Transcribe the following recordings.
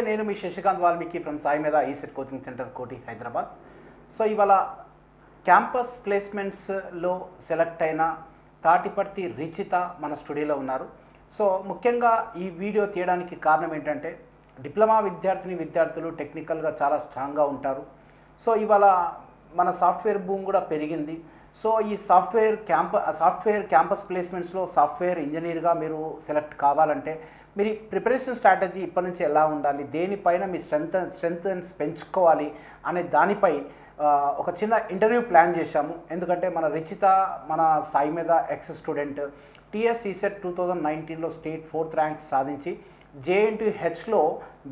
నేను మీ శశికాంత్ వాల్మీకి ఫ్రమ్ సాయి మీద ECET coaching centre కోటి హైదరాబాద్. సో ఇవాళ క్యాంపస్ ప్లేస్మెంట్స్లో సెలెక్ట్ అయిన తాటిపర్తి రిచిత మన స్టూడియోలో ఉన్నారు. సో ముఖ్యంగా ఈ వీడియో తీయడానికి కారణం ఏంటంటే డిప్లొమా విద్యార్థులు టెక్నికల్గా చాలా స్ట్రాంగ్గా ఉంటారు. సో ఇవాళ మన సాఫ్ట్వేర్ భూమి కూడా పెరిగింది. సో ఈ సాఫ్ట్వేర్ క్యాంపస్ ప్లేస్మెంట్స్లో సాఫ్ట్వేర్ ఇంజనీర్గా మీరు సెలెక్ట్ కావాలంటే మీరు ప్రిపరేషన్ స్ట్రాటజీ ఇప్పటి నుంచి ఎలా ఉండాలి, దేనిపైన మీ స్ట్రెంగ్త్ పెంచుకోవాలి అనే దానిపై ఒక చిన్న ఇంటర్వ్యూ ప్లాన్ చేశాము. ఎందుకంటే మన రిచిత మన Sai Meda ex student TS ECET 2019లో స్టేట్ 4th ర్యాంక్ సాధించి JNTUHలో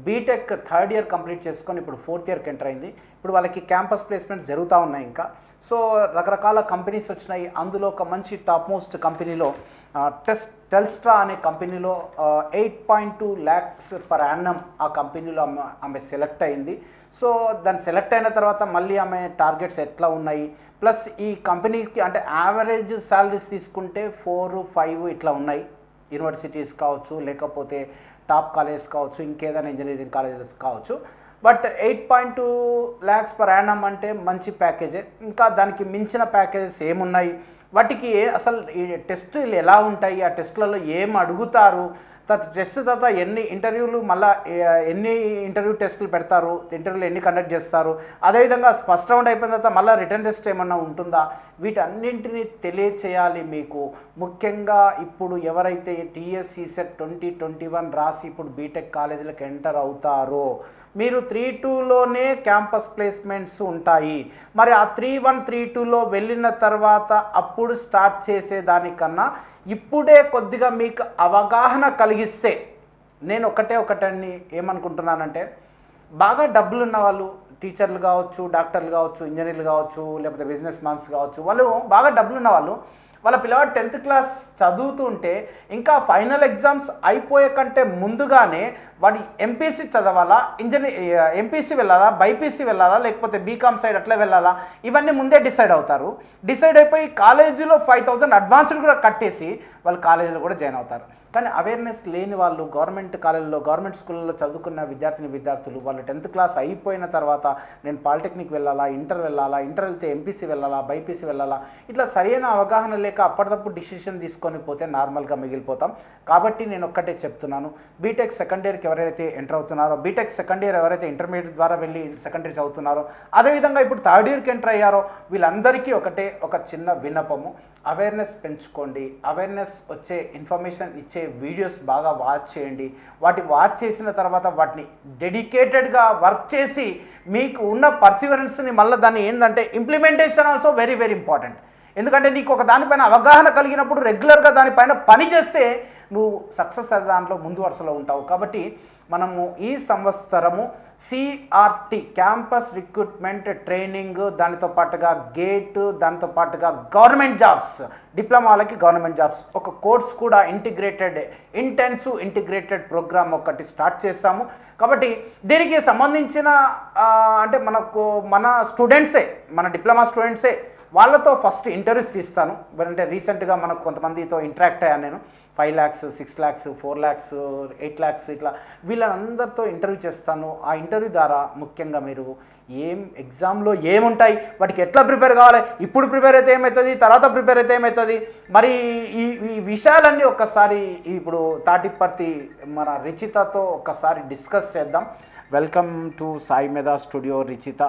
బీటెక్ 3rd ఇయర్ కంప్లీట్ చేసుకొని ఇప్పుడు 4th ఇయర్కి ఎంటర్ అయింది. ఇప్పుడు వాళ్ళకి క్యాంపస్ ప్లేస్మెంట్స్ జరుగుతూ ఉన్నాయి. ఇంకా సో రకరకాల కంపెనీస్ వచ్చినాయి. అందులో ఒక మంచి టాప్ మోస్ట్ కంపెనీలో టెల్స్ట్రా అనే కంపెనీలో 8.2 lakhs per annum ఆ కంపెనీలో ఆమె సెలెక్ట్ అయింది. సో దాన్ని సెలెక్ట్ అయిన తర్వాత మళ్ళీ ఆమె టార్గెట్స్ ఎట్లా ఉన్నాయి, ప్లస్ ఈ కంపెనీకి అంటే యావరేజ్ శాలరీస్ తీసుకుంటే 4-5 ఇట్లా ఉన్నాయి. యూనివర్సిటీస్ కావచ్చు, లేకపోతే టాప్ కాలేజెస్ కావచ్చు, ఇంకేదైనా ఇంజనీరింగ్ కాలేజెస్ కావచ్చు. బట్ 8.2 lakhs per annum అంటే మంచి ప్యాకేజే. ఇంకా దానికి మించిన ప్యాకేజెస్ ఏమున్నాయి, వాటికి అసలు ఈ టెస్టులు ఎలా ఉంటాయి, ఆ టెస్టులలో ఏం అడుగుతారు, టెస్ట్ తర్వాత ఎన్ని ఇంటర్వ్యూలు, మళ్ళీ ఎన్ని ఇంటర్వ్యూ టెస్టులు పెడతారు, ఇంటర్వ్యూలు ఎన్ని కండక్ట్ చేస్తారు, అదేవిధంగా ఫస్ట్ రౌండ్ అయిపోయిన తర్వాత మళ్ళీ రిటర్న్ టెస్ట్ ఏమన్నా ఉంటుందా, వీటన్నింటినీ తెలియచేయాలి మీకు. ముఖ్యంగా ఇప్పుడు ఎవరైతే టీఎస్ ఈసెట్ 2021 రాసి ఇప్పుడు బీటెక్ కాలేజీలకు ఎంటర్ అవుతారో మీరు 3-2లోనే క్యాంపస్ ప్లేస్మెంట్స్ ఉంటాయి. మరి ఆ 3-1, 3-2లో వెళ్ళిన తర్వాత అప్పుడు స్టార్ట్ చేసేదానికన్నా ఇప్పుడే కొద్దిగా మీకు అవగాహన కలిగిస్తే, నేను ఒకటని ఏమనుకుంటున్నానంటే, బాగా డబ్బులు ఉన్న వాళ్ళు టీచర్లు కావచ్చు, డాక్టర్లు కావచ్చు, ఇంజనీర్లు కావచ్చు, లేకపోతే బిజినెస్ మ్యాన్స్ కావచ్చు, వాళ్ళు బాగా డబ్బులు ఉన్న వాళ్ళు వాళ్ళ పిల్లవాడు 10th క్లాస్ చదువుతుంటే ఇంకా ఫైనల్ ఎగ్జామ్స్ అయిపోయే కంటే ముందుగానే వాడు ఎంపీసీ చదవాలా, ఎంపీసీ వెళ్ళాలా, బైపీసీ వెళ్ళాలా, లేకపోతే బీకామ్ సైడ్ అట్లా వెళ్ళాలా, ఇవన్నీ ముందే డిసైడ్ అవుతారు. డిసైడ్ అయిపోయి కాలేజీలో 5,000 అడ్వాన్స్డ్ కూడా కట్టేసి వాళ్ళు కాలేజీలో కూడా జాయిన్ అవుతారు. కానీ అవేర్నెస్ లేని వాళ్ళు గవర్నమెంట్ కాలేజీలో, గవర్నమెంట్ స్కూళ్ళలో చదువుకున్న విద్యార్థులు వాళ్ళు 10th క్లాస్ అయిపోయిన తర్వాత నేను పాలిటెక్నిక్ వెళ్ళాలా, ఇంటర్ వెళ్తే ఎంపీసీ వెళ్ళాలా, బైపీసీ వెళ్ళాలా, ఇట్లా సరైన అవగాహన లేక అప్పటికప్పుడు డిసిషన్ తీసుకొని పోతే నార్మల్గా మిగిలిపోతాం. కాబట్టి నేను ఒక్కటే చెప్తున్నాను, బీటెక్ సెకండ్ ఇయర్కి ఎవరైతే ఎంటర్ అవుతున్నారో, బీటెక్ సెకండ్ ఇయర్ ఎవరైతే ఇంటర్మీడియట్ ద్వారా వెళ్ళి సెకండ్ ఇయర్ చదువుతున్నారో, అదేవిధంగా ఇప్పుడు 3rd ఇయర్కి ఎంటర్ అయ్యారో వీళ్ళందరికీ ఒక చిన్న విన్నపము, అవేర్నెస్ పెంచుకోండి. అవేర్నెస్ వచ్చే ఇన్ఫర్మేషన్ ఇచ్చే వీడియోస్ బాగా వాచ్ చేయండి. వాచ్ చేసిన తర్వాత వాటిని డెడికేటెడ్గా వర్క్ చేసి మీకు ఉన్న పర్సివరెన్స్ని మళ్ళీ దాన్ని ఏంటంటే implementation also very very important. ఎందుకంటే నీకు ఒక దానిపైన అవగాహన కలిగినప్పుడు రెగ్యులర్గా దానిపైన పని చేస్తే నువ్వు సక్సెస్ అయ్యే దాంట్లో ముందు వరుసలో ఉంటావు. కాబట్టి మనము ఈ సంవత్సరము CRT క్యాంపస్ రిక్రూట్మెంట్ ట్రైనింగ్, దానితో పాటుగా గేట్, దానితో పాటుగా గవర్నమెంట్ జాబ్స్, డిప్లొమాలకి గవర్నమెంట్ జాబ్స్ ఒక కోర్స్ కూడా ఇంటెన్సివ్ ఇంటిగ్రేటెడ్ ప్రోగ్రామ్ ఒకటి స్టార్ట్ చేస్తాము. కాబట్టి దీనికి సంబంధించిన అంటే మన స్టూడెంట్సే, మన డిప్లొమా స్టూడెంట్సే వాళ్ళతో ఫస్ట్ ఇంటర్వ్యూస్ తీస్తాను. అంటే రీసెంట్గా మనకు కొంతమందితో ఇంటరాక్ట్ అయ్యాను నేను. 5 lakhs, 6 lakhs, 4 lakhs, 8 lakhs ఇట్లా వీళ్ళందరితో ఇంటర్వ్యూ చేస్తాను. ఆ ఇంటర్వ్యూ ద్వారా ముఖ్యంగా మీరు ఎగ్జామ్లో ఏముంటాయి, వాటికి ఎట్లా ప్రిపేర్ కావాలి, ఇప్పుడు ప్రిపేర్ అయితే ఏమవుతుంది, తర్వాత ప్రిపేర్ అయితే ఏమవుతుంది, మరి ఈ విషయాలన్నీ ఒక్కసారి ఇప్పుడు తాటిపర్తి మన రిచితతో ఒక్కసారి డిస్కస్ చేద్దాం. Welcome to Sai Meda studio Richitha.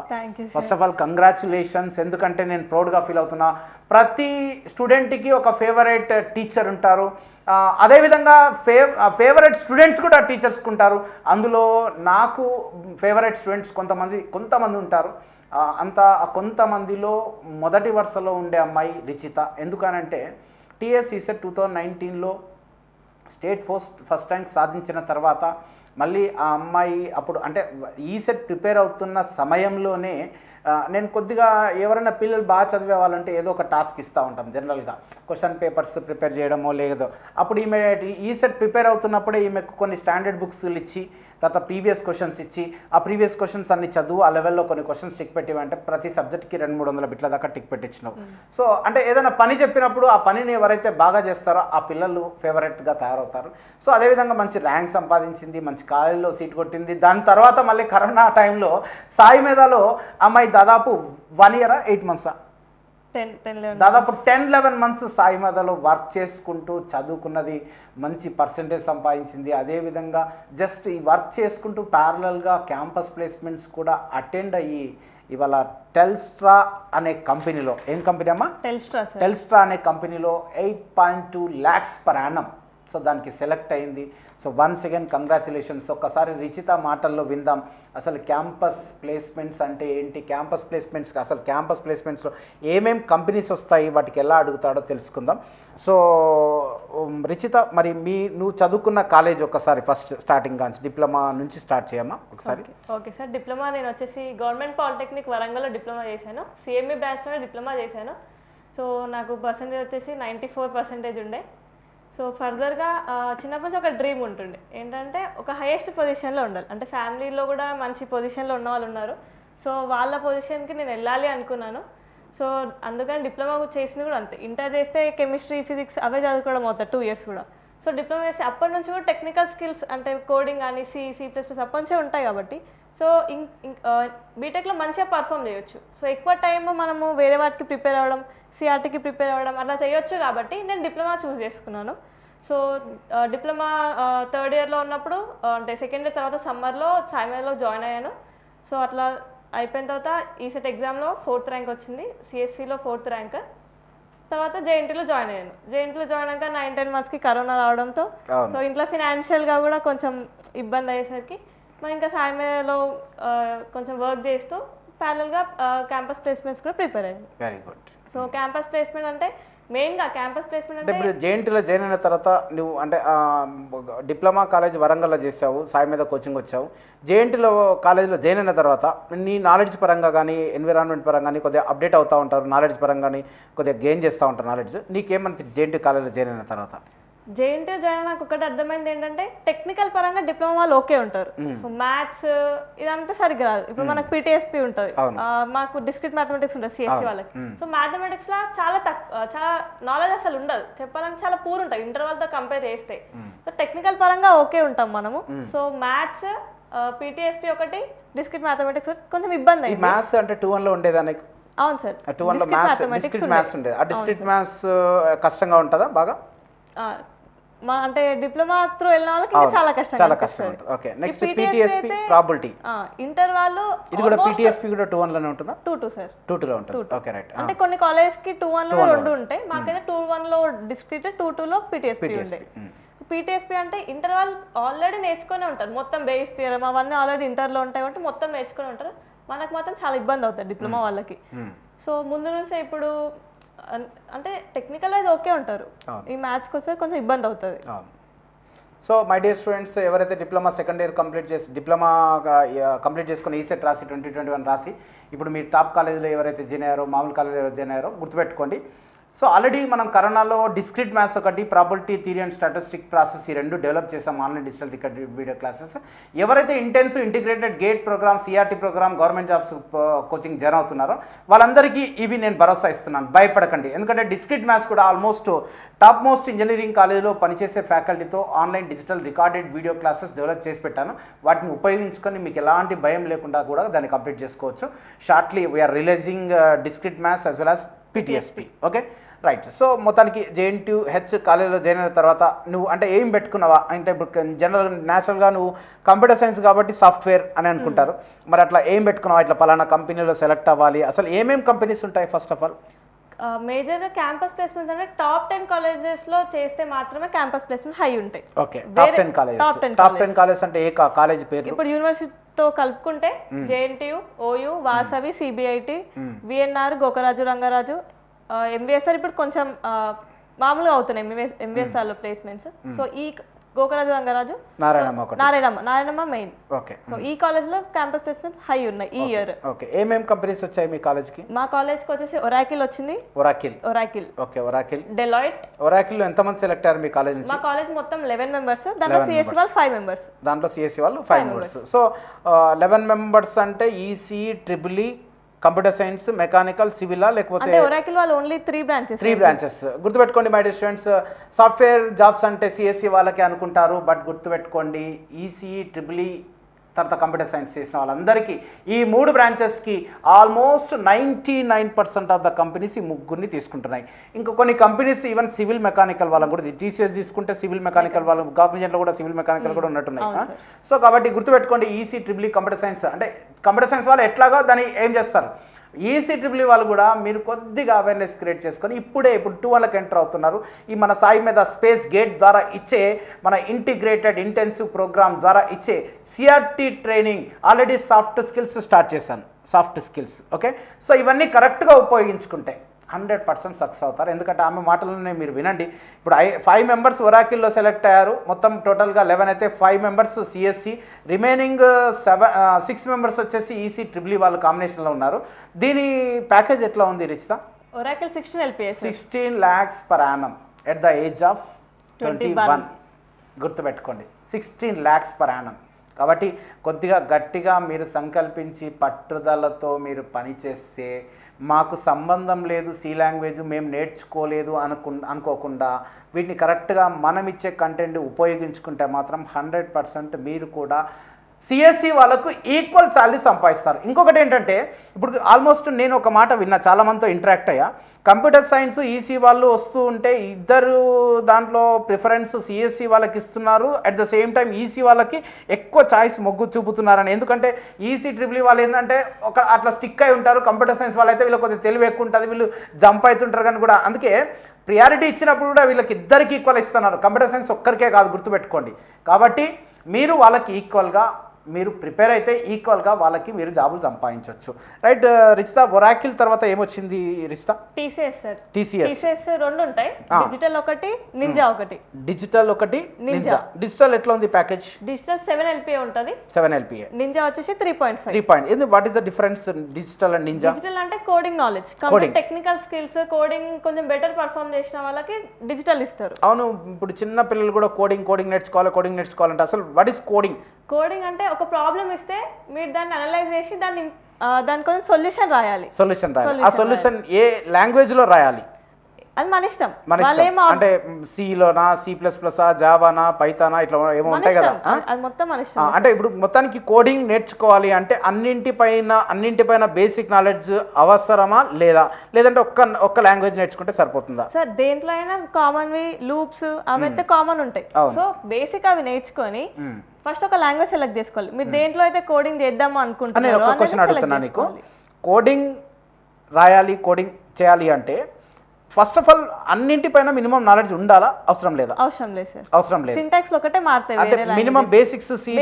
First of all congratulations. ఎందుకంటే నేను ప్రౌడ్గా ఫీల్ అవుతున్నా. ప్రతి స్టూడెంట్కి ఒక ఫేవరెట్ టీచర్ ఉంటారు, అదేవిధంగా ఫేవరెట్ స్టూడెంట్స్ కూడా టీచర్స్కి ఉంటారు. అందులో నాకు ఫేవరెట్ స్టూడెంట్స్ కొంతమంది ఉంటారు. కొంతమందిలో మొదటి వరుసలో ఉండే అమ్మాయి రిచిత. ఎందుకనంటే టీఎస్ ఈసెట్ 2019లో స్టేట్ ఫస్ట్ ర్యాంక్ సాధించిన తర్వాత మళ్ళీ ఆ అమ్మాయి అప్పుడు అంటే ఈసెట్ ప్రిపేర్ అవుతున్న సమయంలోనే నేను కొద్దిగా ఎవరైనా పిల్లలు బాగా చదివే వాళ్ళంటే ఏదో ఒక టాస్క్ ఇస్తూ ఉంటాం జనరల్గా, క్వశ్చన్ పేపర్స్ ప్రిపేర్ చేయడమో లేదో. అప్పుడు ఈమె ఈ సెట్ ప్రిపేర్ అవుతున్నప్పుడే ఈమెకు కొన్ని స్టాండర్డ్ బుక్స్లు ఇచ్చి తర్వాత ప్రీవియస్ క్వశ్చన్స్ ఇచ్చి ఆ ప్రీవియస్ క్వశ్చన్స్ అన్ని చదువు, ఆ లెవెల్లో కొన్ని క్వశ్చన్స్ టిక్ పెట్టివంటే ప్రతి సబ్జెక్ట్కి 200-300 బిట్ల దాకా టిక్ పెట్టించినావు. సో అంటే ఏదైనా పని చెప్పినప్పుడు ఆ పనిని ఎవరైతే బాగా చేస్తారో ఆ పిల్లలు ఫేవరెట్గా తయారవుతారు. సో అదేవిధంగా మంచి ర్యాంక్ సంపాదించింది, మంచి కాలేజీలో సీట్ కొట్టింది. దాని తర్వాత మళ్ళీ కరోనా టైంలో సాయి మేధాలో అమ్మాయి దాదాపు 1 year 8 months దాదాపు 10-11 months సాయి మేధాలో వర్క్ చేసుకుంటూ చదువుకున్నది, మంచి పర్సంటేజ్ సంపాదించింది. అదేవిధంగా జస్ట్ ఈ వర్క్ చేసుకుంటూ ప్యారలల్గా క్యాంపస్ ప్లేస్మెంట్స్ కూడా అటెండ్ అయ్యి ఇవాళ టెల్స్ట్రా అనే కంపెనీలో, ఏం కంపెనీ అమ్మా? టెల్స్ట్రా అనే కంపెనీలో 8.2 lakhs per annum. సో దానికి సెలెక్ట్ అయింది. So once again congratulations. ఒక్కసారి రిచిత మాటల్లో విందాం అసలు క్యాంపస్ ప్లేస్మెంట్స్ అంటే ఏంటి, క్యాంపస్ ప్లేస్మెంట్స్కి అసలు క్యాంపస్ ప్లేస్మెంట్స్లో ఏమేం కంపెనీస్ వస్తాయి, వాటికి ఎలా అడుగుతాడో తెలుసుకుందాం. సో రిచిత, మరి నువ్వు చదువుకున్న కాలేజ్ ఒకసారి ఫస్ట్ స్టార్టింగ్ కానీ డిప్లొమా నుంచి స్టార్ట్ చేయమ్మా ఒకసారి. ఓకే సార్, డిప్లొమా నేను వచ్చేసి గవర్నమెంట్ పాలిటెక్నిక్ వరంగల్లో డిప్లొమా చేశాను, సిఎంఈ బ్రాంచ్లో డిప్లొమా చేశాను. సో నాకు పర్సంటేజ్ వచ్చేసి 94% ఉండే. సో ఫర్దర్గా చిన్నప్పటి నుంచి ఒక డ్రీమ్ ఉంటుండే ఏంటంటే ఒక హైయెస్ట్ పొజిషన్లో ఉండాలి, అంటే ఫ్యామిలీలో కూడా మంచి పొజిషన్లో ఉన్న వాళ్ళు ఉన్నారు. సో వాళ్ళ పొజిషన్కి నేను వెళ్ళాలి అనుకున్నాను. సో అందుకని డిప్లొమా చేసింది కూడా అంతే. ఇంటర్ చేస్తే కెమిస్ట్రీ, ఫిజిక్స్ అవే చదువుకోవడం అవుతుంది 2 years కూడా. సో డిప్లొమా చేస్తే అప్పటి నుంచి కూడా టెక్నికల్ స్కిల్స్ అంటే కోడింగ్ కానీ C++ అప్పటి నుంచే ఉంటాయి కాబట్టి సో బీటెక్లో మంచిగా పర్ఫామ్ చేయొచ్చు. సో ఎక్కువ టైం మనము వేరే వాటికి ప్రిపేర్ అవ్వడం, సిఆర్టీకి ప్రిపేర్ అవ్వడం అట్లా చేయొచ్చు కాబట్టి నేను డిప్లొమా చూస్ చేసుకున్నాను. సో డిప్లొమా 3rd yearలో ఉన్నప్పుడు అంటే 2nd year తర్వాత సమ్మర్లో సాయిమేలో జాయిన్ అయ్యాను. సో అట్లా అయిపోయిన తర్వాత ఈసెట్ ఎగ్జామ్లో 4th rank వచ్చింది, సిఎస్సిలో 4th rank. తర్వాత జేఎన్టీలో జాయిన్ అయ్యాను. జేఎన్టీలో జాయిన్ అయ్యాక 9-10 monthsకి కరోనా రావడంతో సో ఇంట్లో ఫినాన్షియల్గా కూడా కొంచెం ఇబ్బంది అయ్యేసరికి ఇంకా సాయిమేలో కొంచెం వర్క్ చేస్తూ ప్యారల్గా క్యాంపస్ ప్లేస్మెంట్స్ కూడా ప్రిపేర్ అయ్యాను. Very good. So campus placement అంటే మెయిన్గా క్యాంపస్ ప్లేస్మెంట్ అంటే ఇప్పుడు జేఎన్టీలో జాయిన్ అయిన తర్వాత నువ్వు అంటే డిప్లొమా కాలేజ్ వరంగల్లో చేసావు, సాయి మీద కోచింగ్ వచ్చావు. జేఎన్టీలో కాలేజ్లో జాయిన్ అయిన తర్వాత నీ నాలెడ్జ్ పరంగా కానీ ఎన్విరాన్మెంట్ పరంగా కానీ కొద్దిగా అప్డేట్ అవుతూ ఉంటారు, నాలెడ్జ్ పరంగా కానీ కొద్దిగా గెయిన్ చేస్తూ ఉంటారు నాలెడ్జ్. నీకేమనిపించింది జేఎన్టీ కాలేజ్లో జాయిన్ అయిన తర్వాత? జేఎన్టీ జాయిన్ నాకు ఒకటి అర్థమైంది ఏంటంటే టెక్నికల్ పరంగా డిప్లొమా వాళ్ళు ఓకే ఉంటారు. సో మ్యాథ్స్ ఇదంతా సరిగ్గా రాదు. ఇప్పుడు మనకు PTSP ఉంటుంది, మాకు డిస్క్రిట్ మ్యాథమెటిక్స్ ఉంటుంది సిఎస్సి వాళ్ళకి. సో మ్యాథమెటిక్స్ లా చాలా నాలెడ్జ్ అసలు ఉండదు, చెప్పాలంటే చాలా పూర్ ఉంటుంది ఇంటర్ వాళ్ళతో కంపేర్ చేస్తే. సో టెక్నికల్ పరంగా ఓకే ఉంటాం మనము. సో మ్యాథ్స్, PTSP ఒకటి, డిస్క్రిట్ మ్యాథమెటిక్స్ కొంచెం ఇబ్బంది అయింది. మ్యాథ్స్ అంటే 2-1లో ఉండేదాన్ని? అవును సార్, 2-1లో డిస్క్రిట్ మ్యాథ్స్ ఉండేది. ఆ డిస్క్రిట్ మ్యాథ్స్ కష్టంగా ఉంటుందా బాగా? అంటే డిప్లొమా త్రూ వెళ్ళిన వాళ్ళకి ఇంకా చాలా కష్టం ఉంటుంది. Okay, next PTSP probability. Inter వాళ్ళు ఇది కూడా PTSP కూడా 2-1లోనే ఉంటుందా? 2-2 సార్, 2-2లో ఉంటుంది. Okay, right. అంటే కొన్ని కాలేజ్ కి 2-1లో 2 ఉంటాయి, మాకైతే 2-1లో డిస్క్రిట్, 2-2లో PTSP ఉంటాయి. PTSP అంటే ఇంటర్ వాళ్ళు ఆల్రెడీ నేర్చుకునే ఉంటారు, మొత్తం బేస్ థియరమ్ అవన్నీ ఆల్రెడీ ఇంటర్లో ఉంటాయి కాబట్టి మొత్తం నేర్చుకుని ఉంటారు. మనకు మాత్రం చాలా ఇబ్బంది అవుతుంది డిప్లొమా వాళ్ళకి. సో ముందు నుంచే ఇప్పుడు అంటే టెక్నికల్ వైజ్ ఓకే ఉంటారు, ఈ మ్యాథ్స్కి వస్తే కొంచెం ఇబ్బంది అవుతుంది. సో మై డియర్ స్టూడెంట్స్, ఎవరైతే diploma 2nd year diploma complete చేసుకుని ఈసెట్ రాసి 2021 రాసి ఇప్పుడు మీ టాప్ కాలేజీలో ఎవరైతే జాయిన్ అయ్యారో, మామూలు కాలేజీలో ఎవరు జాయిన్ అయ్యారో గుర్తుపెట్టుకోండి. సో ఆల్రెడీ మనం కరోనాలో డిస్క్రిట్ మ్యాథ్స్ ఒకటి, probability theory and statistic process ఈ 2 డెవలప్ చేసాం online digital record video classes. ఎవరైతే intensive integrated GATE program, CRT program, government jobs coaching join అవుతున్నారో వాళ్ళందరికీ ఇవి నేను భరోసా ఇస్తున్నాను, భయపడకండి. ఎందుకంటే డిస్క్రిట్ మ్యాథ్స్ కూడా ఆల్మోస్ట్ టాప్ మోస్ట్ ఇంజనీరింగ్ కాలేజీలో పనిచేసే ఫ్యాకల్టీతో online digital recorded video classes develop చేసి పెట్టాను. వాటిని ఉపయోగించుకొని మీకు ఎలాంటి భయం లేకుండా కూడా దాన్ని కంప్లీట్ చేసుకోవచ్చు. Shortly we're releasing discrete maths as well as PTSP. Okay, right. So మొత్తానికి JNTH కాలేజీలో జాయిన్ అయిన తర్వాత నువ్వు అంటే ఏం పెట్టుకున్నావా అంటే ఇప్పుడు జనరల్ న్యాచురల్గా నువ్వు కంప్యూటర్ సైన్స్ కాబట్టి సాఫ్ట్వేర్ అని అనుకుంటారు, మరి అట్లా ఏం పెట్టుకున్నావా, ఇట్లా పలానా కంపెనీలో సెలెక్ట్ అవ్వాలి, అసలు ఏమేమి కంపెనీస్ ఉంటాయి ఫస్ట్ ఆఫ్ ఆల్? మేజర్గా క్యాంపస్ ప్లేస్మెంట్స్ అంటే టాప్ 10 కాలేజెస్లో చేస్తే మాత్రమే క్యాంపస్ ప్లేస్మెంట్ హై ఉంటాయి. ఓకే, టాప్ 10 కాలేజెస్ అంటే ఏ కాలేజ్ పేరు? ఇప్పుడు యూనివర్సిటీతో కలుపుకుంటే JNTU, OU, Vasavi, CBIT, VNR, Gokaraju, Rangaraju, MVSR ఇప్పుడు కొంచెం మామూలుగా అవుతున్నాయి MVSRలో ప్లేస్మెంట్స్. సో ఈ Gokaraju Rangaraju, Narayanamma main. Okay. So ఈ కాలేజ్లో క్యాంపస్ ప్లేస్మెంట్ హై ఉన్నాయి ఈ ఇయర్. ఓకే. ఏమేం కంపెనీస్ వచ్చాయి మీ కాలేజ్కి? మా కాలేజ్కి వచ్చేసి ఒరాకిల్ వచ్చింది. ఒరాకిల్. ఓకే. ఒరాకిల్. డెలాయిట్. ఒరాకిల్లో ఎంతమంది సెలెక్ట్ అయ్యారు మీ కాలేజ్ నుంచి? మా కాలేజ్ మొత్తం 11 మెంబర్స్, దాంట్లో సిఎస్సి వాళ్ళు 5 మెంబర్స్. దాంట్లో సిఎస్సి వాళ్ళు 5 మెంబర్స్. సో 11 మెంబర్స్ అంటే ఈసీ, ట్రిపుల్ ఈ, కంప్యూటర్ సైన్స్, మెకానికల్, సివిల్, లేకపోతే ఒరాకిల్ వాళ్ళు ఓన్లీ 3 బ్రాంచెస్. గుర్తుపెట్టుకోండి my dear students, software jobs అంటే సిఎస్సి వాళ్ళకి అనుకుంటారు, బట్ గుర్తుపెట్టుకోండి ఈసీ, ట్రిపుల్ ఈ తర్వాత కంప్యూటర్ సైన్స్ చేసిన వాళ్ళందరికీ ఈ 3 బ్రాంచెస్కి ఆల్మోస్ట్ 99% ఆఫ్ ద కంపెనీస్ ఈ ముగ్గురిని తీసుకుంటున్నాయి. ఇంకా కొన్ని కంపెనీస్ ఈవెన్ సివిల్ మెకానికల్ వాళ్ళని కూడా, టీసీఎస్ తీసుకుంటే సివిల్ మెకానికల్ వాళ్ళు, కాగ్నిజెంట్లో కూడా సివిల్ మెకానికల్ కూడా ఉన్నట్టున్నాయి. సో కాబట్టి గుర్తుపెట్టుకోండి ఈసీ, ట్రిపుల్ ఈ, కంప్యూటర్ సైన్స్ అంటే కంప్యూటర్ సైన్స్ వాళ్ళు ఎట్లాగో దాన్ని ఏం చేస్తారు. ఈసీ, ట్రిపుల్ ఈ వాళ్ళు కూడా మీరు కొద్దిగా అవేర్నెస్ క్రియేట్ చేసుకొని ఇప్పుడు 2 ఎంటర్ అవుతున్నారు. ఈ మన సాయి మీద స్పేస్ గేట్ ద్వారా ఇచ్చే మన ఇంటిగ్రేటెడ్ ఇంటెన్సివ్ ప్రోగ్రామ్ ద్వారా ఇచ్చే CRT training already soft skills start చేశాను. Soft skills okay. సో ఇవన్నీ కరెక్ట్గా ఉపయోగించుకుంటే 100% సక్సెస్ అవుతారు. ఎందుకంటే ఆమె మాటలనే మీరు వినండి. ఇప్పుడు 5 మెంబర్స్ ఒరాకిల్లో సెలెక్ట్ అయ్యారు. మొత్తం టోటల్గా 11 అయితే 5 మెంబర్స్ సిఎస్సి, రిమైనింగ్ 6 మెంబర్స్ వచ్చేసి ఈసీ, ట్రిపుల్ ఈ వాళ్ళు కాంబినేషన్లో ఉన్నారు. దీని ప్యాకేజ్ ఎట్లా ఉంది Richitha? Oracle 16 lakhs per annum at the age of 21. గుర్తుపెట్టుకోండి 16 lakhs per annum. కాబట్టి కొద్దిగా గట్టిగా మీరు సంకల్పించి పట్టుదలతో మీరు పనిచేస్తే మాకు సంబంధం లేదు, సి లాంగ్వేజ్ మేము నేర్చుకోలేదు అనుకోకుండా వీటిని కరెక్ట్గా మనం ఇచ్చే కంటెంట్ ఉపయోగించుకుంటే మాత్రం 100% మీరు కూడా సిఎస్సి వాళ్ళకు ఈక్వల్ శాలరీ సంపాదిస్తారు. ఇంకొకటి ఏంటంటే ఇప్పుడు ఆల్మోస్ట్ నేను ఒక మాట విన్నా, చాలామందితో ఇంటరాక్ట్ అయ్యా. కంప్యూటర్ సైన్స్ ఈసీ వాళ్ళు వస్తూ ఉంటే ఇద్దరు దాంట్లో ప్రిఫరెన్స్ సిఎస్సి వాళ్ళకి ఇస్తున్నారు, at the same time EC వాళ్ళకి ఎక్కువ ఛాయిస్ మొగ్గు చూపుతున్నారని. ఎందుకంటే ఈసీ, ట్రిపుల్ ఈ వాళ్ళు ఏంటంటే ఒక అట్లా స్టిక్ అయి ఉంటారు, కంప్యూటర్ సైన్స్ వాళ్ళు అయితే వీళ్ళకి కొద్దిగా తెలివి ఎక్కువ ఉంటుంది, వీళ్ళు జంప్ అవుతుంటారు. కానీ కూడా అందుకే ప్రియారిటీ ఇచ్చినప్పుడు కూడా వీళ్ళకి ఇద్దరికి ఈక్వల్ ఇస్తున్నారు, కంప్యూటర్ సైన్స్ ఒక్కరికే కాదు, గుర్తుపెట్టుకోండి. కాబట్టి మీరు వాళ్ళకి ఈక్వల్గా మీరు ప్రిపేర్ అయితే ఈక్వల్గా వాళ్ళకి మీరు జాబులు సంపాదించవచ్చు. రైట్ రిచిత, ఒరాకిల్ తర్వాత ఏమొచ్చింది రిచిత? టీసీఎస్ 2 ఉంటాయి, డిజిటల్ ఒకటి, నింజా ఒకటి. డిజిటల్ ఒకటి, నింజా. డిజిటల్ ఎట్లా ఉంది ప్యాకేజ్? డిజిటల్ 7 LPA ఉంటుంది, 7 LPA. నింజా వచ్చేసి 3.5. What is the difference digital and Ninja? Digital అంటే coding knowledge, complete technical skills, coding కొంచెం బెటర్ పర్ఫార్మ్ చేసిన వాళ్ళకి డిజిటల్ ఇస్తారు. అవును, ఇప్పుడు చిన్న పిల్లలు కూడా కోడింగ్ నేర్చుకోవాలంటే అసలు వాట్ ఈస్ కోడింగ్? కోడింగ్ అంటే ఒక ప్రాబ్లం ఇస్తే మీరు దాన్ని అనలైజ్ చేసి దాని కొంచెం సొల్యూషన్ రాయాలి. ఆ సొల్యూషన్ ఏ లాంగ్వేజ్ లో రాయాలి అది మన ఇష్టం. అంటే సిలోనా, C++, జావానా, పైథానా ఇట్లా ఏమో ఉంటాయి కదా, అది మొత్తం మన ఇష్టం. అంటే ఇప్పుడు మొత్తానికి కోడింగ్ నేర్చుకోవాలి అంటే అన్నింటిపైన బేసిక్ నాలెడ్జ్ అవసరమా లేదంటే ఒక్క లాంగ్వేజ్ నేర్చుకుంటే సరిపోతుందా? సార్ దేంట్లో అయినా కామన్వి లూప్స్ అవైతే కామన్ ఉంటాయి. సో బేసిక్ అవి నేర్చుకొని ఫస్ట్ ఒక లాంగ్వేజ్ సెలెక్ట్ చేసుకోవాలి. మీరు దేంట్లో అయితే కోడింగ్ చేద్దాము అనుకుంటున్నారో నేను ఒక క్వశ్చన్ అడుగుతున్నా నీకు. కోడింగ్ రాయాలి, కోడింగ్ చేయాలి అంటే ఫస్ట్ ఆఫ్ ఆల్ అన్నింటిపైన మినిమం నాలెడ్జ్ ఉండాలా, అవసరం లేదా? అవసరం లేదు. సింటాక్స్ ఒకటే మారుతాయి, అంటే minimum basics C++,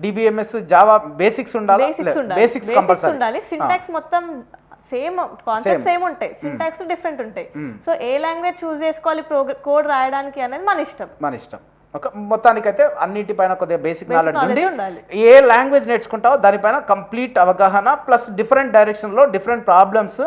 DBMS, Java basics ఉండాలి. బేసిక్స్ కంపల్సరీ ఉండాలి. సింటాక్స్ మొత్తం సేమ్ కాన్సెప్ట్ సేమ్ ఉంటాయి, సింటాక్స్ డిఫరెంట్ ఉంటాయి. సో ఏ లాంగ్వేజ్ చూస్ చేసుకోవాలి కోడ్ రాయడానికి అనేది మన ఇష్టం. మొత్తానికైతే అన్నింటిపైన కొద్దిగా బేసిక్ నాలెడ్జ్ ఉండి ఏ లాంగ్వేజ్ నేర్చుకుంటావో దానిపైన కంప్లీట్ అవగాహన ప్లస్ డిఫరెంట్ డైరెక్షన్లో డిఫరెంట్ ప్రాబ్లమ్స్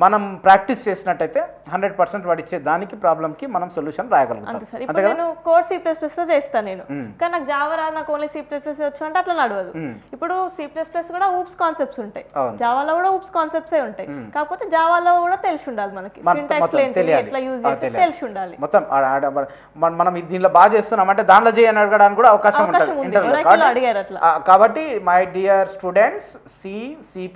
మనం ప్రాక్టీస్ చేసినట్టయితే 100% వాడిచ్చే దానికి ప్రాబ్లమ్కి మనం సొల్యూషన్ రాయగలుగుతాం. నేను కోడ్ C++లో చేస్తాను నేను, కానీ నాకు జావా రాదు, నాకు ఓన్లీ C++ వచ్చు అంటే అట్లా నడవదు. ఇప్పుడు C++ కూడా ఊప్స్ కాన్సెప్ట్స్ ఉంటాయి, జావాలో కూడా ఊప్స్ కాన్సెప్ట్స్ ఉంటాయి. కాకపోతే జావాలో కూడా తెలిసి ఉండాలి, మనకి సింటాక్స్ ఎట్లా యూజ్ చేసి తెలిసి ఉండాలి. మొత్తం మనం దీనిలో బాగా చేస్తున్నాం అంటే దానిలో చేయని అడగడానికి కూడా అవకాశం ఉంటుంది. కాబట్టి my dear students, C++,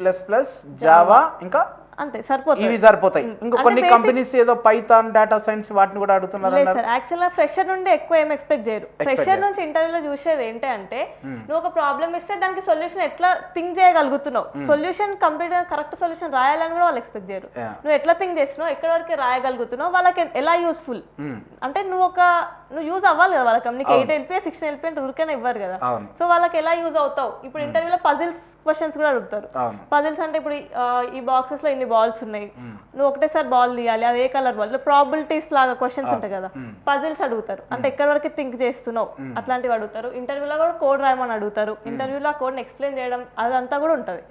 Java ఇంకా అంతే సరిపోతాయి, ఇవి సరిపోతాయి. ఇంకా కొన్ని కంపెనీస్ ఏదో పైథాన్, డేటా సైన్స్ వాటిని కూడా అడుగుతున్నారు. యాక్చువల్గా ఫ్రెషర్ నుండి ఎక్కువ ఏం ఎక్స్పెక్ట్ చేయరు. ఫ్రెషర్ నుంచి ఇంటర్వ్యూలో చూసేది ఏంటంటే నువ్వు ఒక ప్రాబ్లమ్ ఇస్తే దానికి సొల్యూషన్ ఎట్లా థింక్ చేయగలుగుతున్నావు, సొల్యూషన్ కంప్లీట్ కరెక్ట్ సొల్యూషన్ రాయాలని కూడా వాళ్ళు ఎక్స్పెక్ట్ చేయరు. నువ్వు ఎట్లా థింక్ చేస్తున్నావు, ఎక్కడ వరకు రాయగలుగుతున్నావు, వాళ్ళకి ఎలా యూస్ఫుల్ అంటే నువ్వు యూజ్ అవ్వాలి కదా వాళ్ళకి. నీకు 8 LPA 16 LPA ఊరికైనా ఇవ్వరు కదా. సో వాళ్ళకి ఎలా యూజ్ అవుతావు. ఇప్పుడు ఇంటర్వ్యూలో పజిల్స్ క్వశ్చన్స్ కూడా అడుగుతారు. అవును. పజిల్స్ అంటే ఇప్పుడు ఈ బాక్సెస్ లో ఇన్ని బాల్స్ ఉన్నాయి, నువ్వు ఒకటేసారి బాల్ తీయాలి, అది ఏ కలర్ బాల్, ప్రాబిలిటీస్ లాగా క్వశ్చన్స్ ఉంటాయి కదా, పజిల్స్ అడుగుతారు. అంటే ఎక్కడి వరకు థింక్ చేస్తున్నావు అట్లాంటివి అడుగుతారు. ఇంటర్వ్యూలో కూడా కోడ్ రాయమని అడుగుతారు. ఇంటర్వ్యూలో ఆ కోడ్ని ఎక్స్ప్లెయిన్ చేయడం అదంతా కూడా ఉంటుంది.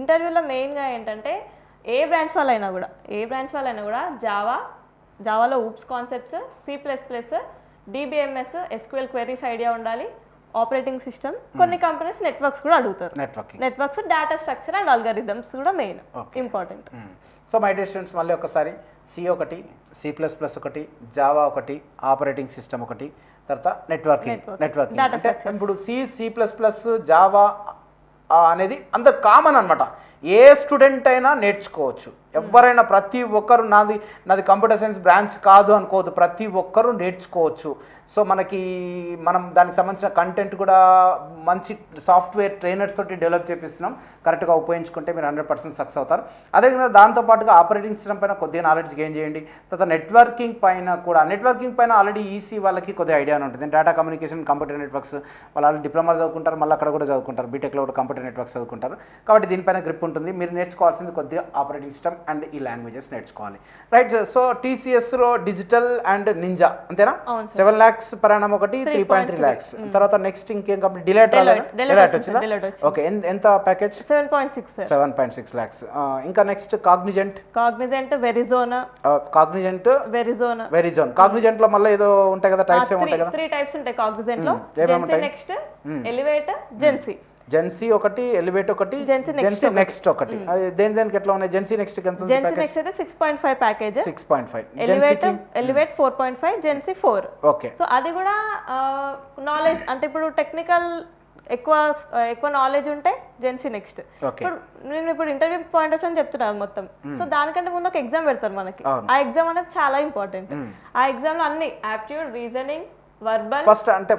ఇంటర్వ్యూలో మెయిన్గా ఏంటంటే ఏ బ్రాంచ్ వాళ్ళైనా కూడా జావాలో OOPs concepts, C++, DBMS, SQL queries idea ఉండాలి, ఆపరేటింగ్ సిస్టమ్. కొన్ని కంపెనీస్ నెట్వర్క్స్ కూడా అడుగుతారు. Networks, data structure and algorithms కూడా main important. So my dear students, మళ్ళీ ఒకసారి C ఒకటి, C++ ఒకటి, జావా ఒకటి, ఆపరేటింగ్ సిస్టమ్ ఒకటి, తర్వాత నెట్వర్కింగ్ అంటే ఇప్పుడు C++, జావా అనేది అంత కామన్ అనమాట. ఏ స్టూడెంట్ అయినా నేర్చుకోవచ్చు. ఎవరైనా ప్రతి ఒక్కరు నాది కంప్యూటర్ సైన్స్ బ్రాంచ్ కాదు అనుకోవద్దు, ప్రతి ఒక్కరు నేర్చుకోవచ్చు. సో మనం దానికి సంబంధించిన కంటెంట్ కూడా మంచి సాఫ్ట్వేర్ ట్రైనర్స్ తోటి డెవలప్ చేపిస్తున్నాం. కరెక్ట్గా ఉపయోగించుకుంటే మీరు 100% సక్సెస్ అవుతారు. అదేవిధంగా దాంతోపాటుగా ఆపరేటింగ్ సిస్టమ్ పైన కొద్దిగా నాలెడ్జ్ గెయిన్ చేయండి. తర్వాత నెట్వర్కింగ్ పైన ఆల్రెడీ ఈసీ వాళ్ళకి కొద్దిగా ఐడియా ఉంటుంది. డేటా కమ్యూనికేషన్, కంప్యూటర్ నెట్వర్క్స్ వాళ్ళు ఆల్రెడీ డిప్లొమా చదువుకుంటారు, మళ్ళీ అక్కడ కూడా చదువుకుంటారు, బీటెక్లో కూడా కంప్యూటర్ నెట్వర్క్స్ చదువుకుంటారు. కాబట్టి దీనిపైన గ్రిప్ ఉంటుంది. మీరు నేర్చుకోవాల్సింది కొద్దిగా ఆపరేటింగ్ సిస్టమ్ అండ్ ఈ లాంగ్వేజెస్ నేర్చుకోవాలి. రైట్. సో టీసీఎస్లో డిజిటల్ అండ్ నింజా అంతేనా? 7 lakhs per annum ఒకటి, 3.3 lakhs. తర్వాత నెక్స్ట్ ఇంకేం కంపెనీ? డిలైట్ వచ్చిందా? ఓకే. ఎంత ప్యాకేజ్? 7.6 lakhs. ఇంకా నెక్స్ట్ కాగ్నిజెంట్, వెరిజోన్. కాగ్నిజెంట్ లో మళ్ళీ ఏదో ఉంటాయి కదా, టైప్స్ ఏమో ఉంటాయి కదా? 3 types ఉంటాయి కాగ్నిజెంట్ లో. నెక్స్ట్ ఎలివేట్, జెన్సీ ఒకటి, ఎలివేట్ ఒకటి, జెన్సీ నెక్స్ట్ ఒకటి. దేనికి ఎట్లా ఉన్నాయి? జెన్సీ నెక్స్ట్ ఎంత? జెన్సీ నెక్స్ట్ అయితే 6.5 package, 6.5. Elevate 4.5, Gen Z 4. Okay. So అది కూడా నాలెడ్జ్ అంటే ఇప్పుడు టెక్నికల్ ఎక్కువ నాలెడ్జ్ ఉంటే జెన్సీ నెక్స్ట్. ఇప్పుడు ఇంటర్వ్యూ పాయింట్ ఆఫ్ వ్యూ చెప్తున్నాను మొత్తం. సో దానికంటే ముందు ఒక ఎగ్జామ్ పెడతారు మనకి. ఆ ఎగ్జామ్ అనేది చాలా ఇంపార్టెంట్. ఆ ఎగ్జామ్ లో అన్ని aptitude, reasoning, verbal.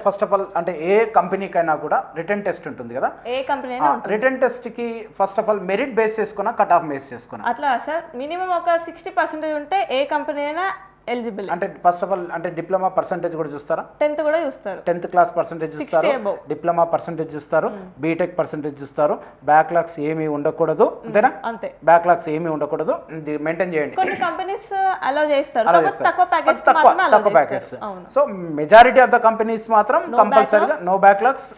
First of all అంటే ఏ కంపెనీకైనా కూడా రిటర్న్ టెస్ట్ ఉంటుంది కదా? ఏ కంపెనీ అయినా రిటర్న్ టెస్ట్ కి first of all merit base చేసుకున్నా, కట్ ఆఫ్ బేస్ చేసుకున్నా? అట్లా సార్, మినిమం ఒక 60% ఉంటే ఏ కంపెనీ అయినా ఎలిజిబుల్. అంటే ఫస్ట్ ఆఫ్ ఆల్ అంటే డిప్లొమా పర్సంటేజ్ కూడా చూస్తారా? 10th కూడా చూస్తారు. 10th క్లాస్ పర్సంటేజ్ చూస్తారు, డిప్లొమా పర్సంటేజ్ చూస్తారు, బీటెక్ పర్సంటేజ్ చూస్తారు. బ్యాక్లాగ్స్ ఏమీ ఉండకూడదు, అంతేనా? అంతే. బ్యాక్లాగ్స్ ఏమీ ఉండకూడదు, మెయింటైన్ చేయండి. కొన్ని కంపెనీస్ అలౌ చేస్తారు, తక్కువ package. So majority of the companies మాత్రం కంపల్సరీగా నో బ్యాక్లాగ్స్,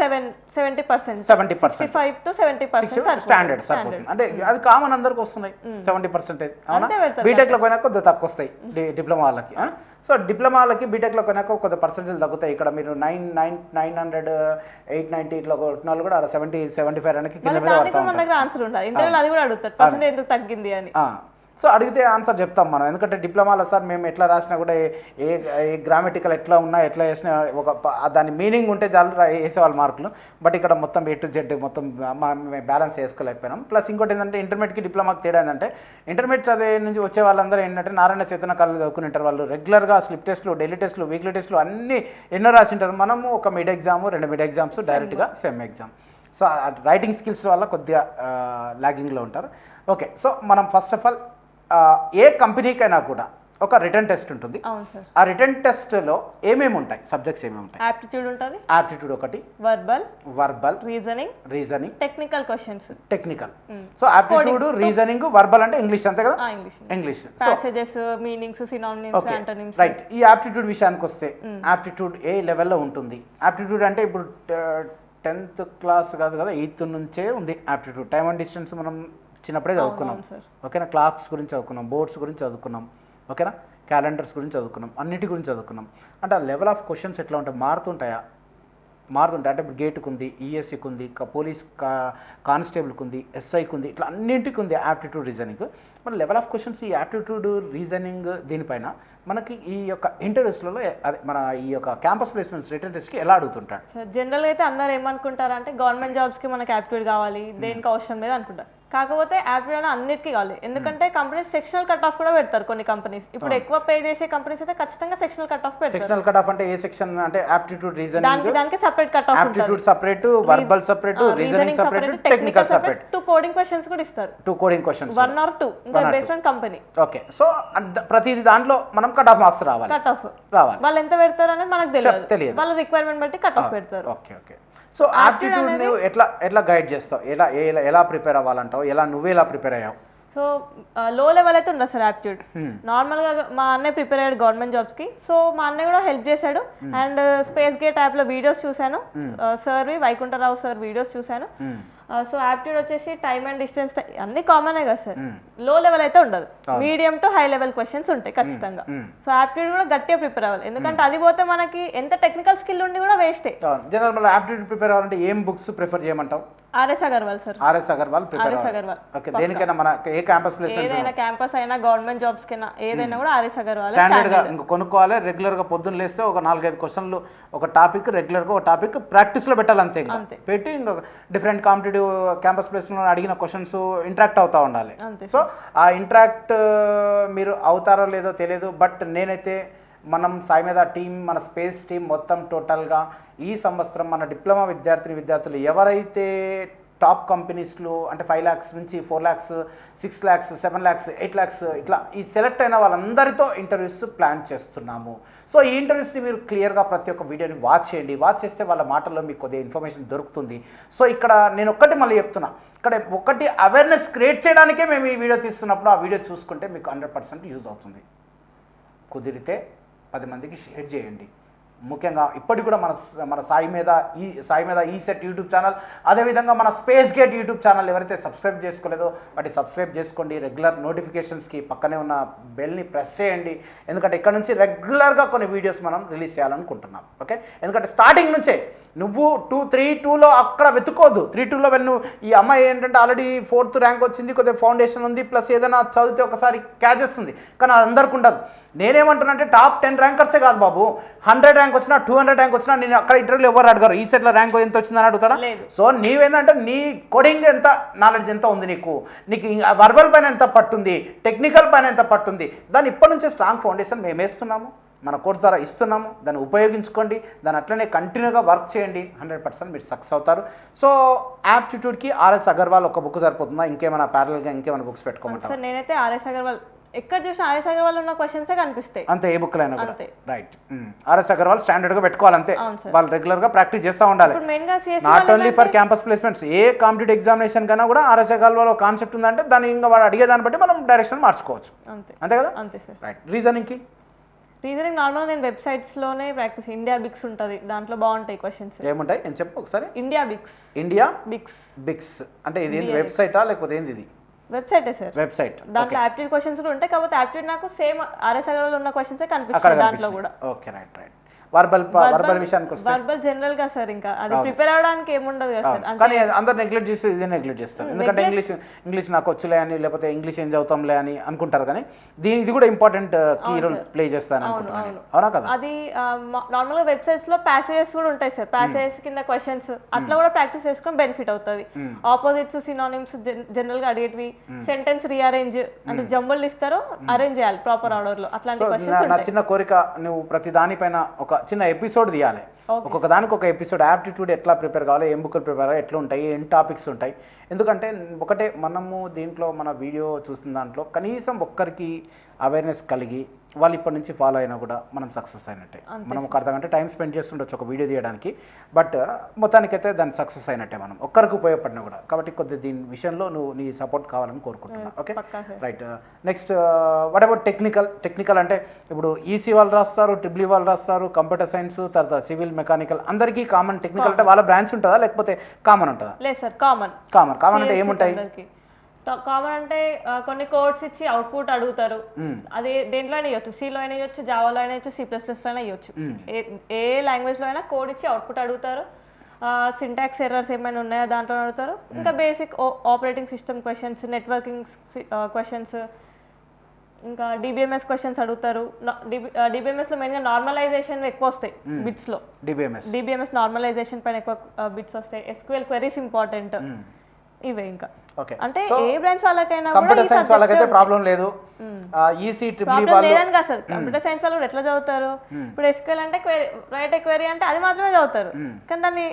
70%, 65 to 70% స్టాండర్డ్ సరిపోతుంది. అంటే అది కామన్ అందరికి వస్తున్నాయి 70%. అవునా? బీటెక్ లో పోయినా కొద్దిగా తక్కువ వస్తాయి డిప్లొమా వాళ్ళకి. సో డిప్లొమాలకి బీటెక్లో కొన్నాక కొద్ది పర్సెంటేజ్ తగ్గుతాయి. ఇక్కడ మీరు 900, 890 ఇట్లా కొట్టిన వాళ్ళు కూడా 70-75 అనేది కింద మీద తగ్గింది అని. సో అడిగితే ఆన్సర్ చెప్తాం మనం. ఎందుకంటే డిప్లొమాలో సార్ మేము ఎట్లా రాసినా కూడా ఏ గ్రామటికల్ ఎట్లా ఉన్నా ఎట్లా చేసినా దాని మీనింగ్ ఉంటే చాలు వేసేవాళ్ళు మార్కులు. బట్ ఇక్కడ మొత్తం A to Z మొత్తం బ్యాలెన్స్ చేసుకోలేకపోయినాం. ప్లస్ ఇంకోటి ఏంటంటే ఇంటర్మీడియట్కి డిప్లొమాకి తేడా ఏంటంటే, ఇంటర్మీడియట్ చదివే నుంచి వచ్చే వాళ్ళందరూ ఏంటంటే నారాయణ చైతన్య కాలేజ్ చదువుకుని ఉంటారు. వాళ్ళు రెగ్యులర్గా స్లిప్ టెస్ట్లు, డైలీ టెస్ట్లు, వీక్లీ టెస్ట్లు అన్నీ ఎన్నో రాసింటారు. మనము ఒక మిడ్ ఎగ్జామ్, 2 మిడ్ ఎగ్జామ్స్, డైరెక్ట్గా sem exam. So writing skills వల్ల కొద్దిగా లాగింగ్లో ఉంటారు. ఓకే. సో మనం ఫస్ట్ ఆఫ్ ఆల్ ఏ కంపెనీకైనా కూడా ఒక రిటర్న్ టెస్ట్ ఉంటుంది. ఆ రిటర్న్ టెస్ట్లో ఏమేమి ఉంటాయి? సబ్జెక్ట్స్ ఏమేమి ఉంటాయి? యాప్టిట్యూడ్ ఉంటుంది, యాప్టిట్యూడ్ ఒకటి, verbal, reasoning, technical questions. So aptitude, reasoning, verbal అంటే ఇంగ్లీష్ అంతే కదా? English, passages, meanings, synonyms, antonyms. Right. ఈ యాప్టిట్యూడ్ విషయానికి వస్తే యాప్టిట్యూడ్ ఏ లెవెల్లో ఉంటుంది? యాప్టిట్యూడ్ అంటే ఇప్పుడు 10th క్లాస్ కాదు కదా, 8th నుంచే ఉంది యాప్టిట్యూడ్. టైమ్ అండ్ డిస్టెన్స్ మనం చిన్నప్పుడే చదువుకున్నాం. ఓకేనా? క్లాక్స్ గురించి చదువుకున్నాం, బోర్డ్స్ గురించి చదువుకున్నాం, ఓకేనా? క్యాలెండర్స్ గురించి చదువుకున్నాం, అన్నిటి గురించి చదువుకున్నాం. అంటే ఆ లెవెల్ ఆఫ్ క్వశ్చన్స్ ఎట్లా ఉంటాయి? మారుతుంటాయి. అంటే ఇప్పుడు గేటుకు ఉంది, ఈఎస్సీకి ఉంది, పోలీస్ కానిస్టేబుల్కి ఉంది, ఎస్ఐకి ఉంది, ఇట్లా అన్నింటికి ఉంది యాప్టిట్యూడ్, రీజనింగ్. మన లెవెల్ ఆఫ్ క్వశ్చన్స్ ఈ యాప్టిట్యూడ్, రీజనింగ్ దీనిపైన మనకి ఈ యొక్క ఇంటర్వ్యూస్లలో అదే మన ఈ యొక్క క్యాంపస్ ప్లేస్మెంట్స్ రిటర్న్ టెస్ట్కి ఎలా అడుగుతుంటారు? జనరల్గా అయితే అందరూ ఏమనుకుంటారు అంటే గవర్నమెంట్ జాబ్స్కి మనకి యాప్టిట్యూడ్ కావాలి, దేనికి అవసరం లేదు అనుకుంటారు. కాకపోతే యాప్టిట్యూడ్ అన్నిటికీ కావాలి. ఎందుకంటే కంపెనీస్ సెక్షనల్ కట్ ఆఫ్ కూడా పెడతారు. కొన్ని కంపెనీస్ ఇప్పుడు ఎక్కువ పే చేసే కంపెనీస్ అయితే ఖచ్చితంగా సెక్షనల్ కట్ ఆఫ్ పెడతారు. సెక్షనల్ కట్ ఆఫ్ అంటే ఏ సెక్షన్? అంటే యాప్టిట్యూడ్, రీజనింగ్ దానికి సెపరేట్ కట్ ఆఫ్ ఉంటుంది. Aptitude separate, verbal separate, reasoning separate, technical separate. 2 coding questions కూడా ఇస్తారు. 2 coding questions, 1 or 2 based on company. Okay. So ప్రతి దాంట్లో మనం కట్ ఆఫ్ మార్క్స్ రావాలి. వాళ్ళు ఎంత పెడతారు అనేది మనకు తెలియదు. వాళ్ళ రిక్వైర్మెంట్ బట్టి కట్ ఆఫ్ పెడతారు. ఓకే. సో ఆప్టిట్యూడ్ నువ్వు ఎట్లా గైడ్ చేస్తావు, ఎలా ప్రిపేర్ అవ్వాలంటావు, నువ్వు ఎలా ప్రిపేర్ అయ్యావు? సో లో లెవెల్ అయితే ఉండదు సార్ యాప్ట్యూడ్. నార్మల్గా మా అన్నయ్య ప్రిపేర్ అయ్యాడు గవర్నమెంట్ జాబ్స్కి, సో మా అన్నయ్య కూడా హెల్ప్ చేశాడు. అండ్ స్పేస్ గేట్ యాప్లో వీడియోస్ చూశాను సార్వి, వైకుంఠరావు సార్ వీడియోస్ చూశాను. సో యాప్ట్యూడ్ వచ్చేసి టైమ్ అండ్ డిస్టెన్స్ అన్ని కామనే కదా సార్. లో లెవెల్ అయితే ఉండదు, medium to high level questions ఉంటాయి ఖచ్చితంగా. సో యాప్ట్యూడ్ కూడా గట్టిగా ప్రిపేర్ అవ్వాలి, ఎందుకంటే అది పోతే మనకి ఎంత టెక్నికల్ స్కిల్ ఉండి కూడా వేస్టే. జనరల్ మళ్ళీ యాప్ట్యూడ్ ప్రిపేర్ అవ్వాలంటే ఏం బుక్స్ ప్రిఫర్ చేయమంటావు? RS Agarwal sir. RS Agarwal prepare అవ్వాలి. ఓకే, దేనికైనా మన ఏ క్యాంపస్ ప్లేస్మెంట్స్ ఏదైనా క్యాంపస్ అయినా గవర్నమెంట్ జాబ్స్ కైనా ఏదైనా కూడా ఆర్ఎస్ అగర్వాల్ స్టాండర్డ్ గా ఇంకా కొనుక్కోవాలి. రెగ్యులర్ గా పొద్దున్న లేస్తే ఒక 4-5 క్వశ్చన్లు ఒక టాపిక్, రెగ్యులర్ గా ఒక టాపిక్ ప్రాక్టీస్ లో పెట్టాలి అంతే. పెట్టి ఇంకా డిఫరెంట్ కాంపిటేటివ్ క్యాంపస్ ప్లేస్మెంట్ అడిగిన క్వశ్చన్స్ ఇంటరాక్ట్ అవుతా ఉండాలి. సో ఆ ఇంటరాక్ట్ మీరు అవుతారో లేదో తెలియదు, బట్ నేనైతే మనం సాయి మీద టీం, మన స్పేస్ టీం మొత్తం టోటల్గా ఈ సంవత్సరం మన డిప్లొమా విద్యార్థులు ఎవరైతే టాప్ కంపెనీస్లో అంటే 5 lakhs నుంచి 4 lakhs, 6 lakhs, 7 lakhs, 8 lakhs ఇట్లా ఈ సెలెక్ట్ అయిన వాళ్ళందరితో ఇంటర్వ్యూస్ ప్లాన్ చేస్తున్నాము. సో ఈ ఇంటర్వ్యూస్ని మీరు క్లియర్గా ప్రతి ఒక్క వీడియోని వాచ్ చేయండి. వాచ్ చేస్తే వాళ్ళ మాటల్లో మీకు కొద్దిగా ఇన్ఫర్మేషన్ దొరుకుతుంది. సో ఇక్కడ నేను ఒక్కటి మళ్ళీ చెప్తున్నా, ఇక్కడ ఒకటి అవేర్నెస్ క్రియేట్ చేయడానికే మేము ఈ వీడియో తీస్తున్నప్పుడు ఆ వీడియో చూసుకుంటే మీకు 100% యూజ్ అవుతుంది. కుదిరితే 10 మందికి షేర్ చేయండి. ముఖ్యంగా ఇప్పటికి కూడా మన సాయి మీద ఈ సెట్ యూట్యూబ్ ఛానల్, అదేవిధంగా మన స్పేస్ గేట్ యూట్యూబ్ ఛానల్ ఎవరైతే సబ్స్క్రైబ్ చేసుకోలేదో వాటి సబ్స్క్రైబ్ చేసుకోండి. రెగ్యులర్ నోటిఫికేషన్స్కి పక్కనే ఉన్న బెల్ని ప్రెస్ చేయండి, ఎందుకంటే ఇక్కడ నుంచి రెగ్యులర్గా కొన్ని వీడియోస్ మనం రిలీజ్ చేయాలనుకుంటున్నాం. ఓకే, ఎందుకంటే స్టార్టింగ్ నుంచే నువ్వు 3-2లో అక్కడ వెతుక్కోవద్దు. 3-2లో నువ్వు ఈ అమ్మాయి ఏంటంటే ఆల్రెడీ 4th ర్యాంక్ వచ్చింది, కొద్దిగా ఫౌండేషన్ ఉంది, ప్లస్ ఏదైనా చదివితే ఒకసారి క్యాచ్ చేస్తుంది, కానీ అది అందరికి ఉండదు. నేనేమంటున్నానంటే టాప్ 10 ర్యాంకర్సే కాదు బాబు, 100 ర్యాంక్ వచ్చినా 200 ర్యాంక్ వచ్చినా నేను అక్కడ ఇంటర్వ్యూలో ఎవరు అడగారు ఈ సెట్లో ర్యాంక్ ఎంత వచ్చిందని అడుగుతాడా? సో నీవేంటంటే నీ కోడింగ్ ఎంత నాలెడ్జ్ ఎంత ఉంది, నీకు వర్బల్ పైన ఎంత పట్టుంది, టెక్నికల్ పైన ఎంత పట్టుంది, దాన్ని ఇప్పటి నుంచే స్ట్రాంగ్ ఫౌండేషన్ మేము వేస్తున్నాము, మన కోర్స్ ద్వారా ఇస్తున్నాము. దాన్ని ఉపయోగించుకోండి, దాన్ని అట్లనే కంటిన్యూగా వర్క్ చేయండి. 100% మీరు సక్సెస్ అవుతారు. సో యాప్టిట్యూడ్కి ఆర్ఎస్ అగర్వాల్ ఒక బుక్ సరిపోతుందా, ఇంకేమైనా ప్యారల్గా ఇంకేమైనా బుక్స్ పెట్టుకోమంటారు? నేనైతే ఆర్ఎస్ అగర్వాల్ ఎక్కడ చూసినా ఆర్ఎస్ అగర్వాల్ ఉన్న క్వశ్చన్సే కనిపిస్తాయి అంతే, ఏ బుక్ అయినా కూడా. రైట్, ఆర్ఎస్ అగర్వాల్ స్టాండర్డ్ గా పెట్టుకోవాలి అంతే. వాళ్ళు రెగ్యులర్ గా ప్రాక్టీస్ చేస్తూ ఉండాలి. Not only for campus placements, A competitive examination కన్నా కూడా ఆర్ఎస్ అగర్వాల్ కాన్సెప్ట్ ఉందంటే దాన్ని ఇంకా వాడు అడిగే దాన్ని బట్టి మనం డైరెక్షన్ మార్చుకోవచ్చు. అంతే కదా? అంతే సార్. రైట్, రీజనింగ్ నార్మల్ నేను వెబ్సైట్స్లోనే ప్రాక్టీస్, ఇండియా బిక్స్ ఉంటుంది, దాంట్లో బాగుంటాయి క్వశ్చన్స్. ఏముంటాయి అని చెప్పు ఒకసారి. ఇండియా బిక్స్ అంటే ఇది వెబ్సైటా లేకపోతే ఏంది? ఇది వెబ్సైటే సార్. వెబ్సైట్, దాంట్లో యాప్టిట్యూడ్ క్వశ్చన్స్ కూడా ఉంటాయి, కాకపోతే యాప్టిట్యూడ్ నాకు సేమ్ ఆర్ఎస్ అగర్వాల్ ఉన్న క్వశ్చన్సే కనిపిస్తాయి దాంట్లో కూడా. Okay, right. వర్బల్ విషయానికి వస్తే వర్బల్ జనరల్ గా సార్, ఇంకా అది ప్రిపేర్ అవడానికి ఏముండదు కదా సార్. కానీ అందరు నెగ్లెక్ట్ చేసి ఇదే నెగ్లెక్ట్ చేస్తారు, ఎందుకంటే ఇంగ్లీష్ నాకు వచ్చులే అని, లేకపోతే ఇంగ్లీష్ ఏం చదువుతాంలే అని అనుకుంటారు. కానీ ఇది కూడా ఇంపార్టెంట్ కీ రోల్ ప్లే చేస్తాను అనుకుంటున్నాను. అవునా కదా? అది నార్మల్ గా వెబ్సైట్స్ లో ప్యాసేజెస్ కూడా ఉంటాయి సార్, ప్యాసేజెస్ కింద క్వశ్చన్స్ అట్లా కూడా ప్రాక్టీస్ చేసుకొని బెనిఫిట్ అవుతుంది. ఆపోజిట్స్, సినానిమ్స్ జనరల్ గా అడిగేటివి, సెంటెన్స్ రీఅరేంజ్ అంటే జంబుల్ ఇస్తారు, అరేంజ్ చేయాలి ప్రాపర్ ఆర్డర్ లో, అట్లాంటి క్వశ్చన్స్. నా చిన్న కోరిక, నువ్వు ప్రతి దానిపైన ఒక చిన్న ఎపిసోడ్ తీయాలి, ఒక్కొక్క దానికి ఒక ఎపిసోడ్. యాప్టిట్యూడ్ ఎట్లా ప్రిపేర్ కావాలి, ఏం బుక్లు ప్రిపేర్ కావాలి, ఎట్లా ఉంటాయి, ఏం టాపిక్స్ ఉంటాయి. ఎందుకంటే ఒకటే మనము దీంట్లో మన వీడియో చూసిన దాంట్లో కనీసం ఒక్కరికి అవేర్నెస్ కలిగి వాళ్ళు ఇప్పటి నుంచి ఫాలో అయినా కూడా మనం సక్సెస్ అయినట్టే. మనం ఒక అర్ధగంట టైం స్పెండ్ చేస్తుండొచ్చు ఒక వీడియో తీయడానికి, బట్ మొత్తానికైతే దాన్ని సక్సెస్ అయినట్టే మనం ఒక్కరికి ఉపయోగపడినా కూడా. కాబట్టి కొద్దిగా దీని విషయంలో నువ్వు నీ సపోర్ట్ కావాలని కోరుకుంటున్నా. Okay, right. Next what about technical అంటే ఇప్పుడు ఈసీ వాళ్ళు రాస్తారు, ట్రిపుల్ వాళ్ళు రాస్తారు, కంప్యూటర్ సైన్స్, తర్వాత సివిల్, మెకానికల్, అందరికీ కామన్. టెక్నికల్ అంటే వాళ్ళ బ్రాంచ్ ఉంటుందా లేకపోతే కామన్ ఉంటుందా? లేదు సార్, కామన్ అంటే ఏముంటాయి? కామన్ అంటే కొన్ని కోడ్స్ ఇచ్చి అవుట్పుట్ అడుగుతారు, అది దేంట్లో అయినా ఇవ్వచ్చు, సిలో అయినా ఇవ్వచ్చు, జావాలో అయినా ఇవ్వచ్చు, C++లో అయినా ఇవ్వచ్చు, ఏ లాంగ్వేజ్లో అయినా కోడ్ ఇచ్చి అవుట్పుట్ అడుగుతారు. సింటాక్స్ ఎర్రర్స్ ఏమైనా ఉన్నాయో దాంట్లో అడుగుతారు. ఇంకా basic operating system questions, networking questions, ఇంకా డిబిఎంఎస్ క్వశ్చన్స్ అడుగుతారు. డిబిఎంఎస్లో మెయిన్గా నార్మలైజేషన్ ఎక్కువ వస్తాయి బిట్స్లో. డిబిఎంఎస్ నార్మలైజేషన్ పైన ఎక్కువ బిట్స్ వస్తాయి. SQL queries important. ఇవే ఇంకా ఓకే అంటే ఏ బ్రాంచ్ వాళ్ళకైనా కంప్యూటర్ సైన్స్ వాళ్ళకైతే ప్రాబ్లం లేదు. ఈసీ ట్రిపుల్ వాళ్ళు లేదని కాదు సార్, కంప్యూటర్ సైన్స్ వాళ్ళు కూడా ఎట్లా చదువుతారు? ఇప్పుడు SQL అంటే రైట్ క్వరీ అంటే అది మాత్రమే చదువుతారు, కానీ దాన్ని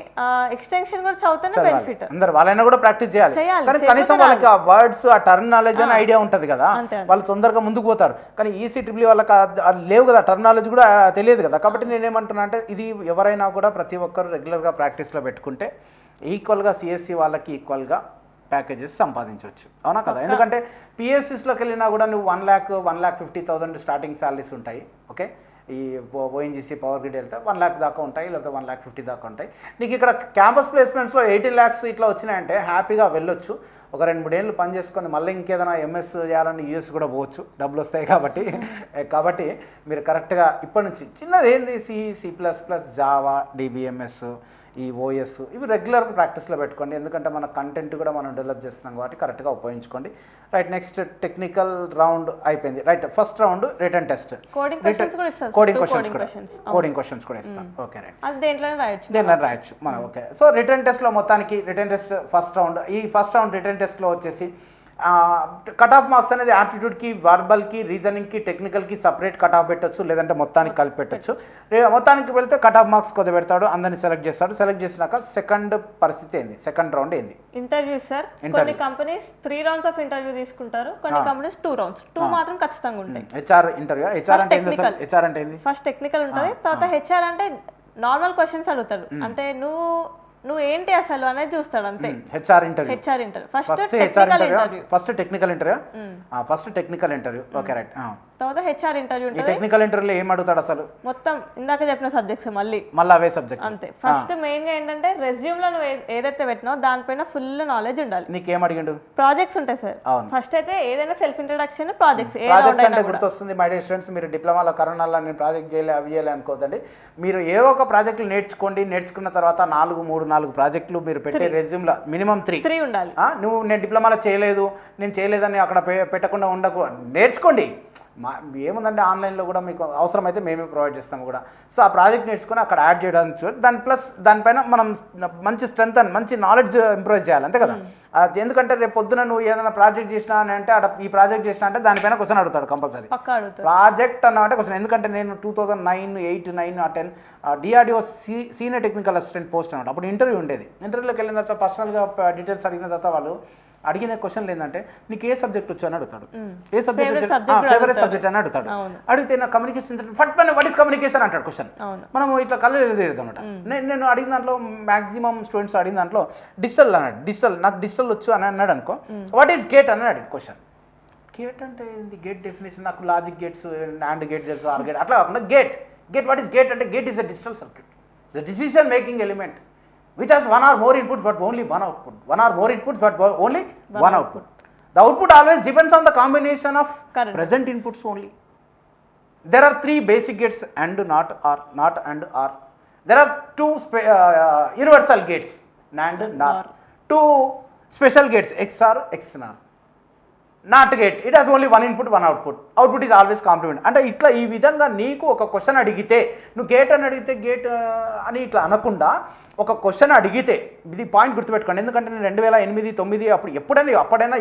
ఎక్స్టెన్షన్ కూడా చదువుతానే బెనిఫిట్. అందరు వాళ్ళైనా కూడా ప్రాక్టీస్ చేయాలి, కానీ కనీసం వాళ్ళకి ఆ వర్డ్స్ ఆ టర్మినాలజీ అని ఐడియా ఉంటుంది కదా, వాళ్ళు తొందరగా ముందుకు పోతారు. కానీ ఈసీ ట్రిపుల్ వాళ్ళకి లేవు కదా, టర్మినాలజీ కూడా తెలియదు కదా. కాబట్టి నేనేమంటున్నా అంటే ఇది ఎవరైనా కూడా ప్రతి ఒక్కరు రెగ్యులర్గా ప్రాక్టీస్లో పెట్టుకుంటే ఈక్వల్గా సిఎస్సి వాళ్ళకి ఈక్వల్గా ప్యాకేజెస్ సంపాదించవచ్చు, అవునా కదా? ఎందుకంటే పిఎస్సిస్లోకి వెళ్ళినా కూడా నువ్వు 1,50,000 స్టార్టింగ్ శాలరీస్ ఉంటాయి. ఓకే, ఈ ఓఎన్జీసీ పవర్ గ్రిడ్ వెళ్తే 1 lakh దాకా ఉంటాయి, లేకపోతే 1,50,000 దాకా ఉంటాయి. నీకు ఇక్కడ క్యాంపస్ ప్లేస్మెంట్స్లో 18 lakhs ఇట్లా వచ్చినాయంటే హ్యాపీగా వెళ్ళొచ్చు. ఒక 2-3 ఏళ్ళు పని చేసుకొని మళ్ళీ ఇంకేదైనా ఎంఎస్ చేయాలని యూఎస్ కూడా పోవచ్చు, డబ్బులు వస్తాయి కాబట్టి. కాబట్టి మీరు కరెక్ట్గా ఇప్పటి నుంచి చిన్నది ఏంది C++, జావా, DBMS, ఈ ఓఎస్ ఇవి రెగ్యులర్ ప్రాక్టీస్లో పెట్టుకోండి. ఎందుకంటే మన కంటెంట్ కూడా మనం డెవలప్ చేస్తున్నాం కాబట్టి కరెక్ట్గా ఉపయోగించుకోండి. రైట్, నెక్స్ట్ టెక్నికల్ రౌండ్ అయిపోయింది. Right, first round return test, coding questions కూడా ఇస్తాం. ఓకే రైట్, దేంట్లో రాయొచ్చు మనం. ఓకే, సో రిటర్న్ టెస్ట్లో మొత్తానికి రిటర్న్ టెస్ట్ ఫస్ట్ రౌండ్. ఈ ఫస్ట్ రౌండ్ రిటర్న్ టెస్ట్లో వచ్చేసి కట్ ఆఫ్ మార్క్స్ అనేది యాప్టిట్యూడ్కి, వర్బల్కి, రీజనింగ్కి, టెక్నికల్కి సపరేట్ కట్ ఆఫ్ పెట్టచ్చు, లేదంటే మొత్తానికి కలిపి పెట్టచ్చు. మొత్తానికి వెళ్తే కట్ ఆఫ్ మార్క్స్ కొద్దిగా పెడతాడు, అందరిని సెలెక్ట్ చేస్తాడు. సెలెక్ట్ చేసినాక సెకండ్ పరిస్థితి ఏంది, సెకండ్ రౌండ్ ఏంది? Interview sir. కొన్ని కంపెనీస్ 3 rounds ఆఫ్ ఇంటర్వ్యూ తీసుకుంటారు, కొన్ని కంపెనీస్ 2 rounds, 2 మాత్రం ఖచ్చితంగా ఉంటాయి. HR interview. హెచ్ఆర్ అంటే ఏంది అసలు? హెచ్ఆర్ అంటే ఏంది? ఫస్ట్ టెక్నికల్ ఉంటుంది, తర్వాత హెచ్ఆర్ అంటే నార్మల్ క్వశ్చన్స్ అడుగుతాడు, అంటే నువ్వు ఏంటి అసలు అనేది చూస్తాడు అంతే. HR interview first technical interview. Okay right, తర్వాత హెచ్ఆర్ ఇంటర్వ్యూ ఉంటుంది. టెక్నికల్ ఇంటర్వ్యూలో ఏం అడుగుతాడు అసలు? మొత్తం ఇందాక చెప్పిన సబ్జెక్ట్స్ మళ్ళీ అవే సబ్జెక్ట్ అంతే. ఫస్ట్ మెయిన్ గా ఏంటంటే రెజ్యూమ్ లో నువ్వు ఏదైతే పెట్టినావు దానిపైన ఫుల్ నాలెడ్జ్ ఉండాలి. నీకేం అడిగిండు? ప్రాజెక్ట్స్ ఉంటాయి సార్. ఫస్ట్ అయితే ఏదైనా సెల్ఫ్ ఇంట్రడక్షన్, ప్రాజెక్ట్స్ అంటే గుర్తొస్తుంది మై డియర్ స్టూడెంట్స్, మీరు డిప్లొమాలో కరోనాలో నేను ప్రాజెక్ట్ చేయలే అవి చేయలే అనుకోదండి. మీరు ఏ ఒక ప్రాజెక్టులు నేర్చుకోండి, నేర్చుకున్న తర్వాత 4 ప్రాజెక్టులు మీరు పెట్టే రెజ్యూమ్లో మినిమం 3 ఉండాలి. నేను డిప్లొమాలో నేను చేయలేదని అక్కడ పెట్టకుండా నేర్చుకోండి. ఏముందంటే ఆన్లైన్లో కూడా మీకు అవసరమైతే మేమే ప్రొవైడ్ చేస్తాము కూడా. సో ఆ ప్రాజెక్ట్ నేర్చుకొని అక్కడ యాడ్ చేయడానికి చూడండి. దానిపైన మనం మంచి స్ట్రెంత్ అండ్ మంచి నాలెడ్జ్ ఇంప్రూవ్ చేయాలి, అంతే కదా. ఎందుకంటే రేపు పొద్దున నువ్వు ఏదైనా ప్రాజెక్ట్ చేసినా అంటే ఈ ప్రాజెక్ట్ చేసినా అంటే దానిపైన క్వశ్చన్ అడుగుతాడు కంపల్సరీ. ప్రాజెక్ట్ అన్నమాట క్వశ్చన్. ఎందుకంటే నేను 2009, 8, 9, 10 DRDO senior technical assistant post అనమాట. అప్పుడు ఇంటర్వ్యూ ఉండేది. ఇంటర్వ్యూలోకి వెళ్ళిన తర్వాత పర్సనల్గా డీటెయిల్స్ అడిగిన తర్వాత వాళ్ళు అడిగిన క్వశ్చన్లు ఏంటంటే నీకు ఏ సబ్జెక్ట్ వచ్చు అని అడుగుతాడు, ఏ సబ్జెక్ట్ ఫేవరెట్ సబ్జెక్ట్ అని అడుగుతాడు. అడిగితే నా కమ్యూనికేషన్ వాట్ ఈస్ కమ్యూనికేషన్ అంటాడు క్వశ్చన్. మనం ఇట్లా కళ్ళు ఎదురుది అనమాట. నేను అడిగిన దాంట్లో మాక్సిమం స్టూడెంట్స్ అడిగిన దాంట్లో డిజిటల్ అన్నాడు. నాకు డిజిటల్ వచ్చు అని అన్నాడు అనుకో. వాట్ ఈస్ గేట్ అని అడిగి క్వశ్చన్. గేట్ అంటే గేట్ డెఫినేషన్ నాకు లాజిక్ గేట్స్, నాండ్ గేట్ తెలుసు, ఆర్ గేట్ అట్లా కాకుండా గేట్ వాట్ ఈస్ గేట్ అంటే gate is a digital circuit, the decision making element which has 1 or more inputs but only 1 output. 1 or more inputs but only 1 output. The output always depends on the combination of present inputs only. There are 3 basic gates, and not and or. There are 2 universal gates, NAND, NOR. 2 special gates, XOR, XNOR. Not gate, it has only 1 input 1 output. Output is always complement. అంటే ఇట్లా ఈ విధంగా నీకు ఒక question అడిగితే నువ్వు gate అని అడిగితే గేట్ అని ఇట్లా అనకుండా ఒక క్వశ్చన్ అడిగితే ఇది పాయింట్ గుర్తుపెట్టుకోండి. ఎందుకంటే నేను 2008, 2009 అప్పుడు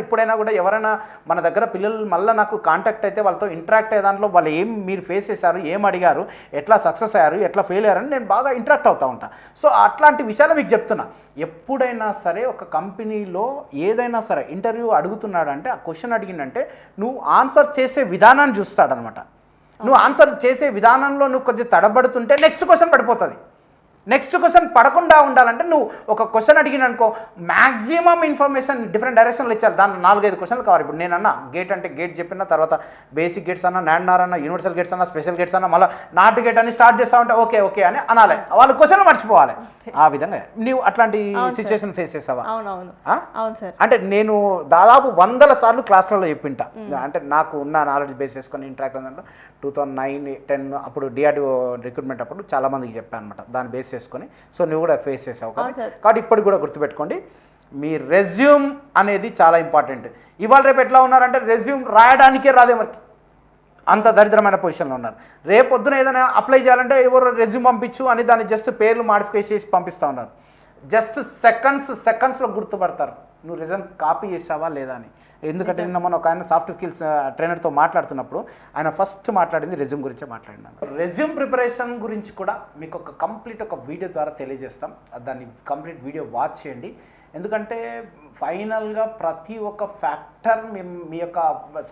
ఇప్పుడైనా కూడా ఎవరైనా మన దగ్గర పిల్లలు మళ్ళీ నాకు కాంటాక్ట్ అయితే వాళ్ళతో ఇంటరాక్ట్ అయ్యే దాంట్లో వాళ్ళు మీరు ఫేస్ చేశారు, ఏం అడిగారు, ఎట్లా సక్సెస్ అయ్యారు, ఎట్లా ఫెయిల్ అయ్యారని నేను బాగా ఇంటరాక్ట్ అవుతూ ఉంటాను. సో అట్లాంటి విషయాలు మీకు చెప్తున్నా. ఎప్పుడైనా సరే ఒక కంపెనీలో ఏదైనా సరే ఇంటర్వ్యూ అడుగుతున్నాడంటే ఆ క్వశ్చన్ అడిగిందంటే నువ్వు ఆన్సర్ చేసే విధానాన్ని చూస్తాడనమాట. నువ్వు ఆన్సర్ చేసే విధానంలో నువ్వు కొద్దిగా తడబడుతుంటే నెక్స్ట్ క్వశ్చన్ పడిపోతుంది. నెక్స్ట్ క్వశ్చన్ పడకుండా ఉండాలంటే నువ్వు ఒక క్వశ్చన్ అడిగిన అనుకో మ్యాక్సిమం ఇన్ఫర్మేషన్ డిఫరెంట్ డైరెక్షన్లో ఇచ్చారు. దాంట్లో 4-5 క్వశ్చన్లు కావాలి. ఇప్పుడు నేను అన్నా గేట్ అంటే గేట్ చెప్పిన తర్వాత బేసిక్ గేట్స్ అన్నా, నాండ్ నార్ అన్నా, యూనివర్సల్ గేట్స్ అన్నా, స్పెషల్ గేట్స్ అన్నా, మళ్ళీ నాట్ గేట్ అని స్టార్ట్ చేస్తా ఉంటే ఓకే అని అనాలి. వాళ్ళు క్వశ్చన్లు మర్చిపోవాలి. ఆ విధంగా నువ్వు అట్లాంటి సిచ్యువేషన్ ఫేస్ చేసావా? అంటే నేను దాదాపు 100 సార్లు క్లాసులలో చెప్పింటా. అంటే నాకు ఉన్న నాలెడ్జ్ బేస్ చేసుకొని ఇంటరాక్ట్ అయిందంటే 2009, 10 అప్పుడు DRDO రిక్రూట్మెంట్ అప్పుడు చాలా మందికి చెప్పాను అనమాట. దాన్ని బేస్ చేసుకొని. సో నువ్వు కూడా ఫేస్ చేసావు కాబట్టి ఇప్పటికి కూడా గుర్తుపెట్టుకోండి, మీ రెజ్యూమ్ అనేది చాలా ఇంపార్టెంట్. ఇవాళ రేపు ఎట్లా ఉన్నారంటే రెజ్యూమ్ రాయడానికే రాదే మరి, అంత దరిద్రమైన పొజిషన్లో ఉన్నారు. రేపు పొద్దున ఏదైనా అప్లై చేయాలంటే ఎవరు రెజ్యూమ్ పంపించు అని దాన్ని జస్ట్ పేర్లు మాడిఫికేషన్ చేసి పంపిస్తూ ఉన్నారు. జస్ట్ సెకండ్స్లో గుర్తుపడతారు. నువ్వు రెజ్యూమ్ కాపీ చేసావా లేదా అని. ఎందుకంటే నిన్న మనం ఒక ఆయన సాఫ్ట్ స్కిల్స్ ట్రైనర్తో మాట్లాడుతున్నప్పుడు ఆయన ఫస్ట్ మాట్లాడింది రెజ్యూమ్ గురించే మాట్లాడినాను. రెజ్యూమ్ ప్రిపరేషన్ గురించి కూడా మీకు ఒక కంప్లీట్ ఒక వీడియో ద్వారా తెలియజేస్తాం. దాన్ని కంప్లీట్ వీడియో వాచ్ చేయండి. ఎందుకంటే ఫైనల్గా ప్రతి ఒక్క ఫ్యాక్టర్ మీ యొక్క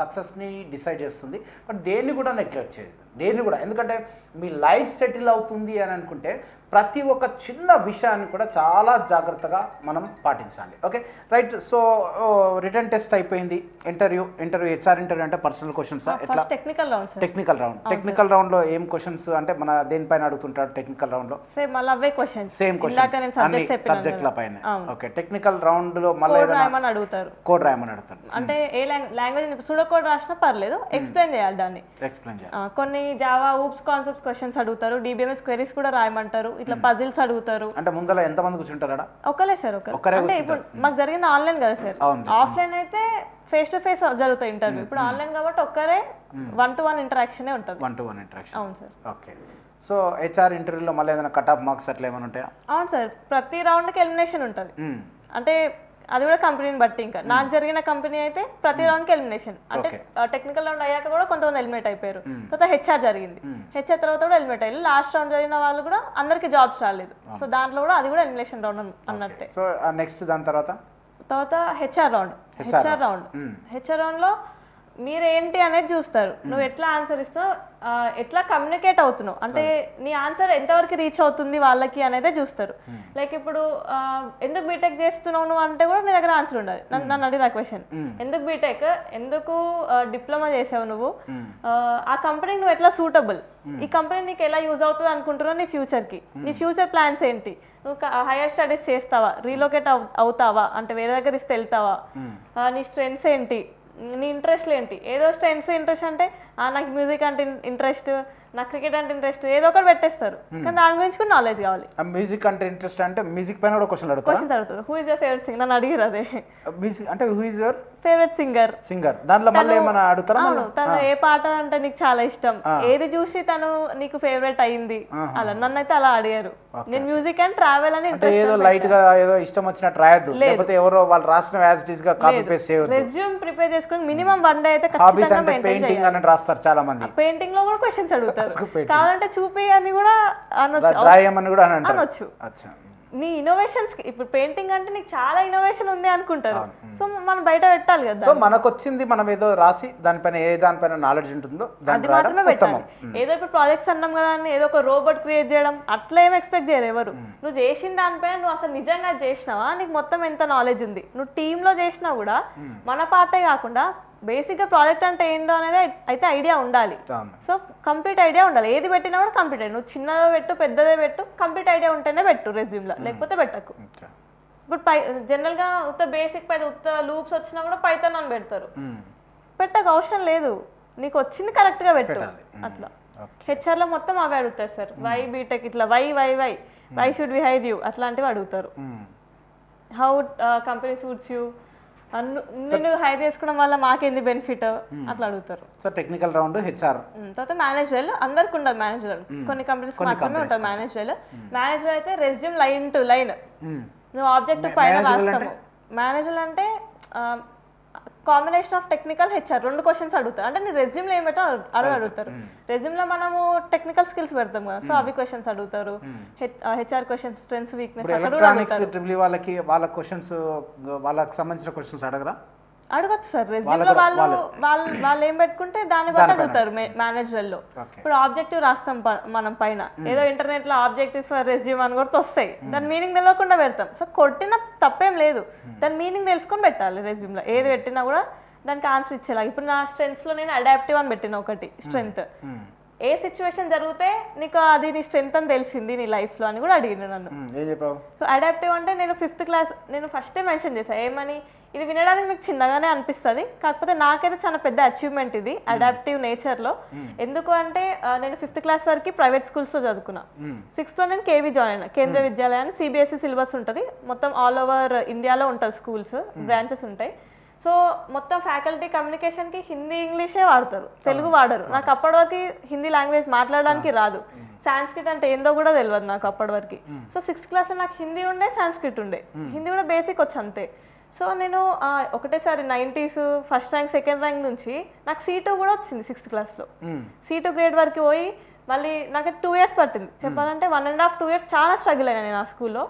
సక్సెస్ని డిసైడ్ చేస్తుంది. బట్ దేన్ని కూడా నెగ్లెక్ట్ చేయదు, దేన్ని కూడా. ఎందుకంటే మీ లైఫ్ సెటిల్ అవుతుంది అని అనుకుంటే ప్రతి ఒక్క చిన్న విషయాన్ని కూడా చాలా జాగ్రత్తగా మనం పాటించాలి. Okay right. So return test అయిపోయింది. ఇంటర్వ్యూ హెచ్ఆర్ ఇంటర్వ్యూ అంటే పర్సనల్ క్వశ్చన్స్ ఎట్లా? Technical round. టెక్నికల్ రౌండ్లో ఏం క్వశ్చన్స్ అంటే మన దేనిపైన అడుగుతుంటారు టెక్నికల్ రౌండ్లో? సేమ్ క్వశ్చన్స్ అన్ని సబ్జెక్టుల పైన. ఓకే, టెక్నికల్ రౌండ్లో మళ్ళీ అడుగుతారు, కోడ్ రాయమని అడుగుతారు. అంటే ఏ లాంగ్వేజ్ సూడో కోడ్ రాసినా పర్లేదు, ఎక్స్ప్లెయిన్ చేయాలి దాన్ని. కొన్ని జావా ఊప్స్ కాన్సెప్ట్స్ క్వశ్చన్స్ అడుగుతారు, డిబిఎంఎస్ క్వెరీస్ కూడా రాయమంటారు, ఇట్లా పజిల్స్ అడుగుతారు. అంటే ముందర ఎంత మంది కూర్చుంటారా? ఒకలే సార్, అంటే ఇప్పుడు మాకు జరిగింది ఆన్లైన్ కదా సార్. ఆఫ్లైన్ అయితే ఫేస్ టు ఫేస్ జరుగుతాయి ఇంటర్వ్యూ. ఇప్పుడు ఆన్లైన్ కాబట్టి ఒక్కరే 1-to-1 ఇంటరాక్షన్ ఉంటుంది. 1-to-1 interaction. అవును సార్. ఓకే. సో హెచ్ఆర్ ఇంటర్వ్యూలో మళ్ళీ ఏదైనా కట్ ఆఫ్ మార్క్స్ అట్లా ఏమైనా ఉంటాయా? అవును సార్, ప్రతి రౌండ్కి ఎలిమినేషన్ ఉంటుంది. అంటే అది కూడా కంపెనీని బట్టి. ఇంకా నాకు జరిగిన కంపెనీ అయితే ప్రతి రౌండ్కి ఎలిమినేషన్. అంటే టెక్నికల్ రౌండ్ అయ్యాక కూడా కొంతమంది ఎలిమినేట్ అయిపోయారు. తర్వాత హెచ్ఆర్ జరిగింది, హెచ్ఆర్ తర్వాత కూడా ఎలిమినేట్ అయ్యారు. లాస్ట్ రౌండ్ జరిగిన వాళ్ళు కూడా అందరికి జాబ్స్ రాలేదు. సో దాంట్లో కూడా అది కూడా ఎలిమినేషన్ రౌండ్ అన్నట్టే. సో నెక్స్ట్ దాని తర్వాత హెచ్ఆర్ రౌండ్ లో మీరేంటి అనేది చూస్తారు. నువ్వు ఎట్లా ఆన్సర్ ఇస్తావు, ఎట్లా కమ్యూనికేట్ అవుతున్నావు, అంటే నీ ఆన్సర్ ఎంతవరకు రీచ్ అవుతుంది వాళ్ళకి అనేదే చూస్తారు. లైక్ ఇప్పుడు ఎందుకు బీటెక్ చేస్తున్నావు నువ్వు అంటే కూడా నీ దగ్గర ఆన్సర్ ఉండాలి. నన్ను అడిగిన క్వశ్చన్, ఎందుకు బీటెక్, ఎందుకు డిప్లొమా చేసావు నువ్వు, ఆ కంపెనీకి నువ్వు ఎట్లా సూటబుల్, ఈ కంపెనీ నీకు ఎలా యూజ్ అవుతుంది అనుకుంటున్నావు, నీ ఫ్యూచర్కి, నీ ఫ్యూచర్ ప్లాన్స్ ఏంటి, నువ్వు హైయర్ స్టడీస్ చేస్తావా, రీలొకేట్ అవుతావా, అంటే వేరే దగ్గర ఇస్తే వెళ్తావా, నీ స్ట్రెంగ్స్ ఏంటి, నీ ఇంట్రెస్ట్లు ఏంటి. ఏదో స్ట్రెంగ్స్ ఇంట్రెస్ట్ అంటే నాకు మ్యూజిక్ అంటే ఇంట్రెస్ట్, నాకు క్రికెట్ అంటే ఇంట్రెస్ట్, ఏదో ఒకటి పెట్టేస్తారు. కానీ దాని గురించి కూడా నాలెడ్జ్ కావాలి. మ్యూజిక్ అంటే ఇంట్రెస్ట్ అంటే మ్యూజిక్ పైన కూడా క్వశ్చన్ అడుగుతారు. Who is your favourite singer, నన్ను అడిగిరు అదే. మ్యూజిక్ అంటే who is your favourite singer, దాంట్లో మళ్ళీ ఏమైనా అడుగుతారా? తను ఏ పాట అంటే నీకు చాలా ఇష్టం, ఏది చూసి తను నీకు ఫేవరెట్ అయింది, అలా నన్ను అయితే అలా అడిగారు. నేను మ్యూజిక్ అండ్ ట్రావెల్ అని ఏదో లైట్ గా ఏదో ఇష్టం వచ్చినట్టు రాయద్దు, లేకపోతే ఎవరో వాళ్ళు రాసిన యాజ్ ఇట్ ఇస్ గా కాపీ పేస్ట్ చేయొద్దు. రెజ్యూమ్ ప్రిపేర్ చేసుకొని మినిమం 1 day అయితే హాబీస్ అంటే పెయింటింగ్ అని రాస్తారు చాలా మంది. పెయింటింగ్ లో కూడా క్వశ్చన్స్ అడుగుతారు, కావాలంటే చూపి అని కూడా అనొచ్చు, రాయమని కూడా అనొచ్చు. నీ ఇన్నోవేషన్స్. ఇప్పుడు పెయింటింగ్ అంటే నీకు చాలా ఇన్నోవేషన్ ఉంది అనుకుంటారు, సో మనం బయట పెట్టాలి కదా. సో మనకు వచ్చింది మనం ఏదో రాసి దానిపైన నాలెడ్జ్ ఉంటుందో అది మాత్రమే పెట్టాలి. ఏదో ఇప్పుడు ప్రాజెక్ట్స్ అన్నాం కదా అని ఏదో ఒక రోబోట్ క్రియేట్ చేయడం అట్లా ఏం ఎక్స్పెక్ట్ చేయరు ఎవరు. నువ్వు చేసిన దానిపైన నువ్వు అసలు నిజంగా చేసినావా, నీకు మొత్తం ఎంత నాలెడ్జ్ ఉంది, నువ్వు టీంలో చేసినా కూడా మన పార్టే కాకుండా బేసిక్గా ప్రాజెక్ట్ అంటే ఏంటో అనేది అయితే ఐడియా ఉండాలి. సో కంప్లీట్ ఐడియా ఉండాలి. ఏది పెట్టినా కూడా కంప్లీట్ ఐడియా, నువ్వు చిన్నదో పెట్టు పెద్దదే పెట్టు, కంప్లీట్ ఐడియా ఉంటేనే పెట్టు రెజ్యూమ్లో, లేకపోతే పెట్టకు. ఇప్పుడు జనరల్గా ఉత్త బేసిక్ ఉత్త లూప్స్ వచ్చినా కూడా పైథాన్ అని పెడతారు, పెట్టకు అవసరం లేదు, నీకు వచ్చింది కరెక్ట్గా పెట్టు. అట్లా హెచ్ఆర్లో మొత్తం అవి అడుగుతారు సార్. వై బీటెక్, ఇట్లా why should we hire you, అట్లాంటివి అడుగుతారు. హౌ కంపెనీ సూట్స్ యూ, నిన్ను హైర్ చేసుకోవడం వల్ల మాకేంది బెనిఫిట్, అట్లా అడుగుతారు. సో టెక్నికల్ రౌండ్ హెచ్ఆర్ తర్వాత మేనేజర్. అందరికి ఉండదు మేనేజర్, కొన్ని కంపెనీస్ మాత్రమే ఉంటుంది మేనేజర్. మేనేజర్ అయితే రెజ్యూమ్ లైన్ టు లైన్ నువ్వు ఆబ్జెక్టివ్ పైన రాస్తాము. మేనేజర్ అంటే combination of technical HR, 2 questions అడుగుతారు. అంటే నీ రెజ్యూమ్లో ఏం పెట్టో అడుగుతారు. రెజ్యూమ్లో మనము టెక్నికల్ స్కిల్స్ పెడతాం కదా, సో అవి క్వశ్చన్స్ అడుగుతారు. హెచ్ఆర్ క్వశ్చన్స్, స్ట్రెంగ్స్, వీక్నెస్ వాళ్ళ క్వశ్చన్స్, వాళ్ళకి సంబంధించిన క్వశ్చన్స్ అడగరా? అడగచ్చు సార్. రెజ్యూమ్లో వాళ్ళు ఏం పెట్టుకుంటే దాన్ని బట్టి అడుగుతారు మేనేజర్లో. ఇప్పుడు ఆబ్జెక్టివ్ రాస్తాం మనం పైన, ఏదో ఇంటర్నెట్ లో ఆబ్జెక్టివ్స్ ఫర్ రెజ్యూమ్ అని కూడా వస్తాయి, దాని మీనింగ్ తెలియకుండా పెడతాం. సో కొట్టిన తప్పేం లేదు, దాని మీనింగ్ తెలుసుకొని పెట్టాలి రెజ్యూమ్లో. ఏది పెట్టినా కూడా దానికి ఆన్సర్ ఇచ్చేలా. ఇప్పుడు నా స్ట్రెంగ్స్లో నేను అడాప్టివ్ అని పెట్టిన ఒకటి స్ట్రెంగ్త్. ఏ సిచ్యువేషన్ జరిగితే నీకు అది నీ స్ట్రెంగ్త్ అని తెలిసింది నీ లైఫ్లో అని కూడా అడిగిన నన్ను. సో అడాప్టివ్ అంటే నేను 5th class నేను ఫస్టే మెన్షన్ చేశాను ఏమని, ఇది వినడానికి మీకు చిన్నగానే అనిపిస్తుంది, కాకపోతే నాకైతే చాలా పెద్ద అచీవ్మెంట్ ఇది అడాప్టివ్ నేచర్లో. ఎందుకు అంటే నేను 5th class వరకు ప్రైవేట్ స్కూల్స్లో చదువుకున్నా. 6th లో నేను కేవీ జాయిన్ అయినా, కేంద్రీయ విద్యాలయాన్ని. సిబిఎస్ఈ సిలబస్ ఉంటుంది, మొత్తం ఆల్ ఓవర్ ఇండియాలో ఉంటుంది స్కూల్స్, బ్రాంచెస్ ఉంటాయి. సో మొత్తం ఫ్యాకల్టీ కమ్యూనికేషన్కి హిందీ ఇంగ్లీషే వాడతారు, తెలుగు వాడరు. నాకు అప్పటి వరకు హిందీ లాంగ్వేజ్ మాట్లాడడానికి రాదు, సాంస్క్రిట్ అంటే ఏందో కూడా తెలియదు నాకు అప్పటి వరకు. సో 6th class లో నాకు హిందీ ఉండే, సాంస్క్రిట్ ఉండే. హిందీ కూడా బేసిక్ వచ్చు అంతే. సో నేను ఒకటేసారి 90s first rank second rank నుంచి నాకు C2 కూడా వచ్చింది 6th క్లాస్లో. C2 గ్రేడ్ వరకు పోయి మళ్ళీ నాకు 2 years పట్టింది చెప్పాలంటే. 1.5 2 years చాలా స్ట్రగుల్ అయినా నేను ఆ స్కూల్లో.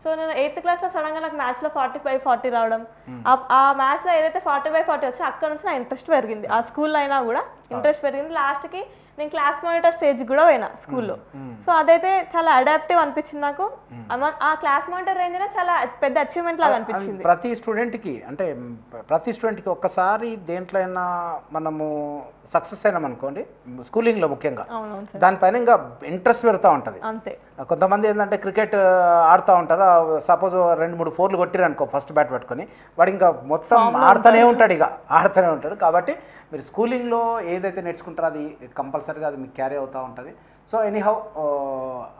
సో నేను 8th క్లాస్లో సడన్గా నాకు మ్యాథ్స్లో 45-40 రావడం, ఆ మ్యాథ్స్లో ఏదైతే 40/40 వచ్చో అక్కడ నుంచి నా ఇంట్రెస్ట్ పెరిగింది. ఆ స్కూల్లో అయినా కూడా ఇంట్రెస్ట్ పెరిగింది. లాస్ట్కి నేను క్లాస్ మానిటర్ స్టేజ్ కూడా పోయినా స్కూల్లో. సో అదైతే చాలా అడాప్టివ్ అనిపించింది నాకు. ఆ క్లాస్ మానిటర్ రేంజ్ చాలా పెద్ద అచీవ్మెంట్ లాగా అనిపించింది ప్రతి స్టూడెంట్కి ఒక్కసారి దేంట్లో అయినా మనము సక్సెస్ అయినాం అనుకోండి, స్కూలింగ్లో ముఖ్యంగా దానిపైన ఇంకా ఇంట్రెస్ట్ పెరుగుతూ ఉంటుంది. అంతే. కొంతమంది ఏంటంటే క్రికెట్ ఆడుతూ ఉంటారు, సపోజ్ 2-3 4 కొట్టిరు అనుకో ఫస్ట్ బ్యాట్ పట్టుకొని, వాడు ఇంకా మొత్తం ఆడుతూనే ఉంటాడు. కాబట్టి మీరు స్కూలింగ్లో ఏదైతే నేర్చుకుంటారో అది కంపల్సరీగా అది మీకు క్యారీ అవుతూ ఉంటుంది. So anyhow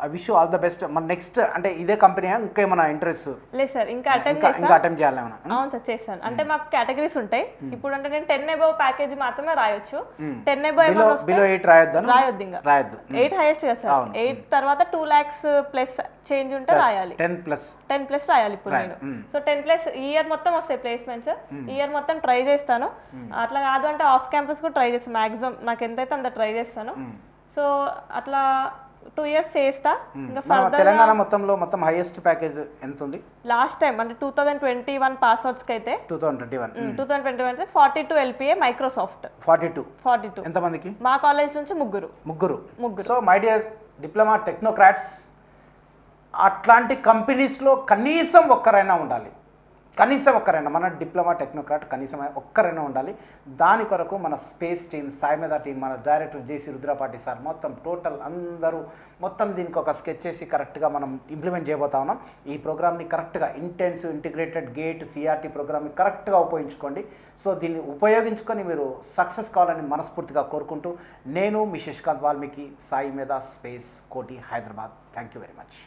I wish you all the best. మన నెక్స్ట్ అంటే ఇదే కంపెనీ ఇంకేమైనా ఇంట్రెస్ట్? లేదు సార్, ఇంకా అటెంప్ట్ చేయాలి. అవును సార్, చేస్తాను. అంటే మాకు కేటగిరీస్ ఉంటాయి. ఇప్పుడు అంటే నేను 10 above ప్యాకేజ్ మాత్రమే రాయొచ్చు. 10 above బిలో 8 రాయొద్దు. ఇంకా 8 హైయెస్ట్ కదా సార్. 8 తర్వాత 2 lakhs ప్లస్ చేంజ్ ఉంటే రాయాలి. 10+ రాయాలి ఇప్పుడు నేను. సో 10+ ఈ ఇయర్ మొత్తం వస్తాయి ప్లేస్మెంట్స్. ఈ ఇయర్ మొత్తం ట్రై చేస్తాను. అట్లా కాదు అంటే ఆఫ్ క్యాంపస్ కూడా ట్రై చేస్తాను. మాక్సిమం నాకు ఎంతైతే అంత ట్రై చేస్తాను. సో అట్లా 2 years చేస్తా. ఇంకా ఫర్దర్ తెలంగాణ మొత్తం హైయెస్ట్ ప్యాకేజ్ ఎంత ఉంది? లాస్ట్ టైం అంటే 2021 పాస్ అవుట్స్ కి అయితే 2021 42 LPA మైక్రోసాఫ్ట్. 42 ఎంత మందికి? మా కాలేజ్ నుంచి ముగ్గురు. So my dear diploma technocrats, అట్లాంటి కంపెనీస్లో కనీసం ఒక్కరైనా ఉండాలి. మన డిప్లొమా టెక్నోక్రాట్ కనీసం ఒక్కరైనా ఉండాలి. దాని కొరకు మన స్పేస్ టీమ్, సాయిమేధ టీం, మన డైరెక్టర్ జేసీ రుద్రపాటి సార్ మొత్తం టోటల్ అందరూ దీనికి ఒక స్కెచ్ చేసి కరెక్ట్గా మనం ఇంప్లిమెంట్ చేయబోతా ఉన్నాం. ఈ ప్రోగ్రామ్ని కరెక్ట్గా ఇంటెన్సివ్ ఇంటిగ్రేటెడ్ గేట్ CRT ప్రోగ్రామ్ని కరెక్ట్గా ఉపయోగించుకోండి. సో దీన్ని ఉపయోగించుకొని మీరు సక్సెస్ కావాలని మనస్ఫూర్తిగా కోరుకుంటూ నేను మీ శశికాంత్ వాల్మీకి, సాయిమేధ స్పేస్ కోటి, Hyderabad. Thank you very much.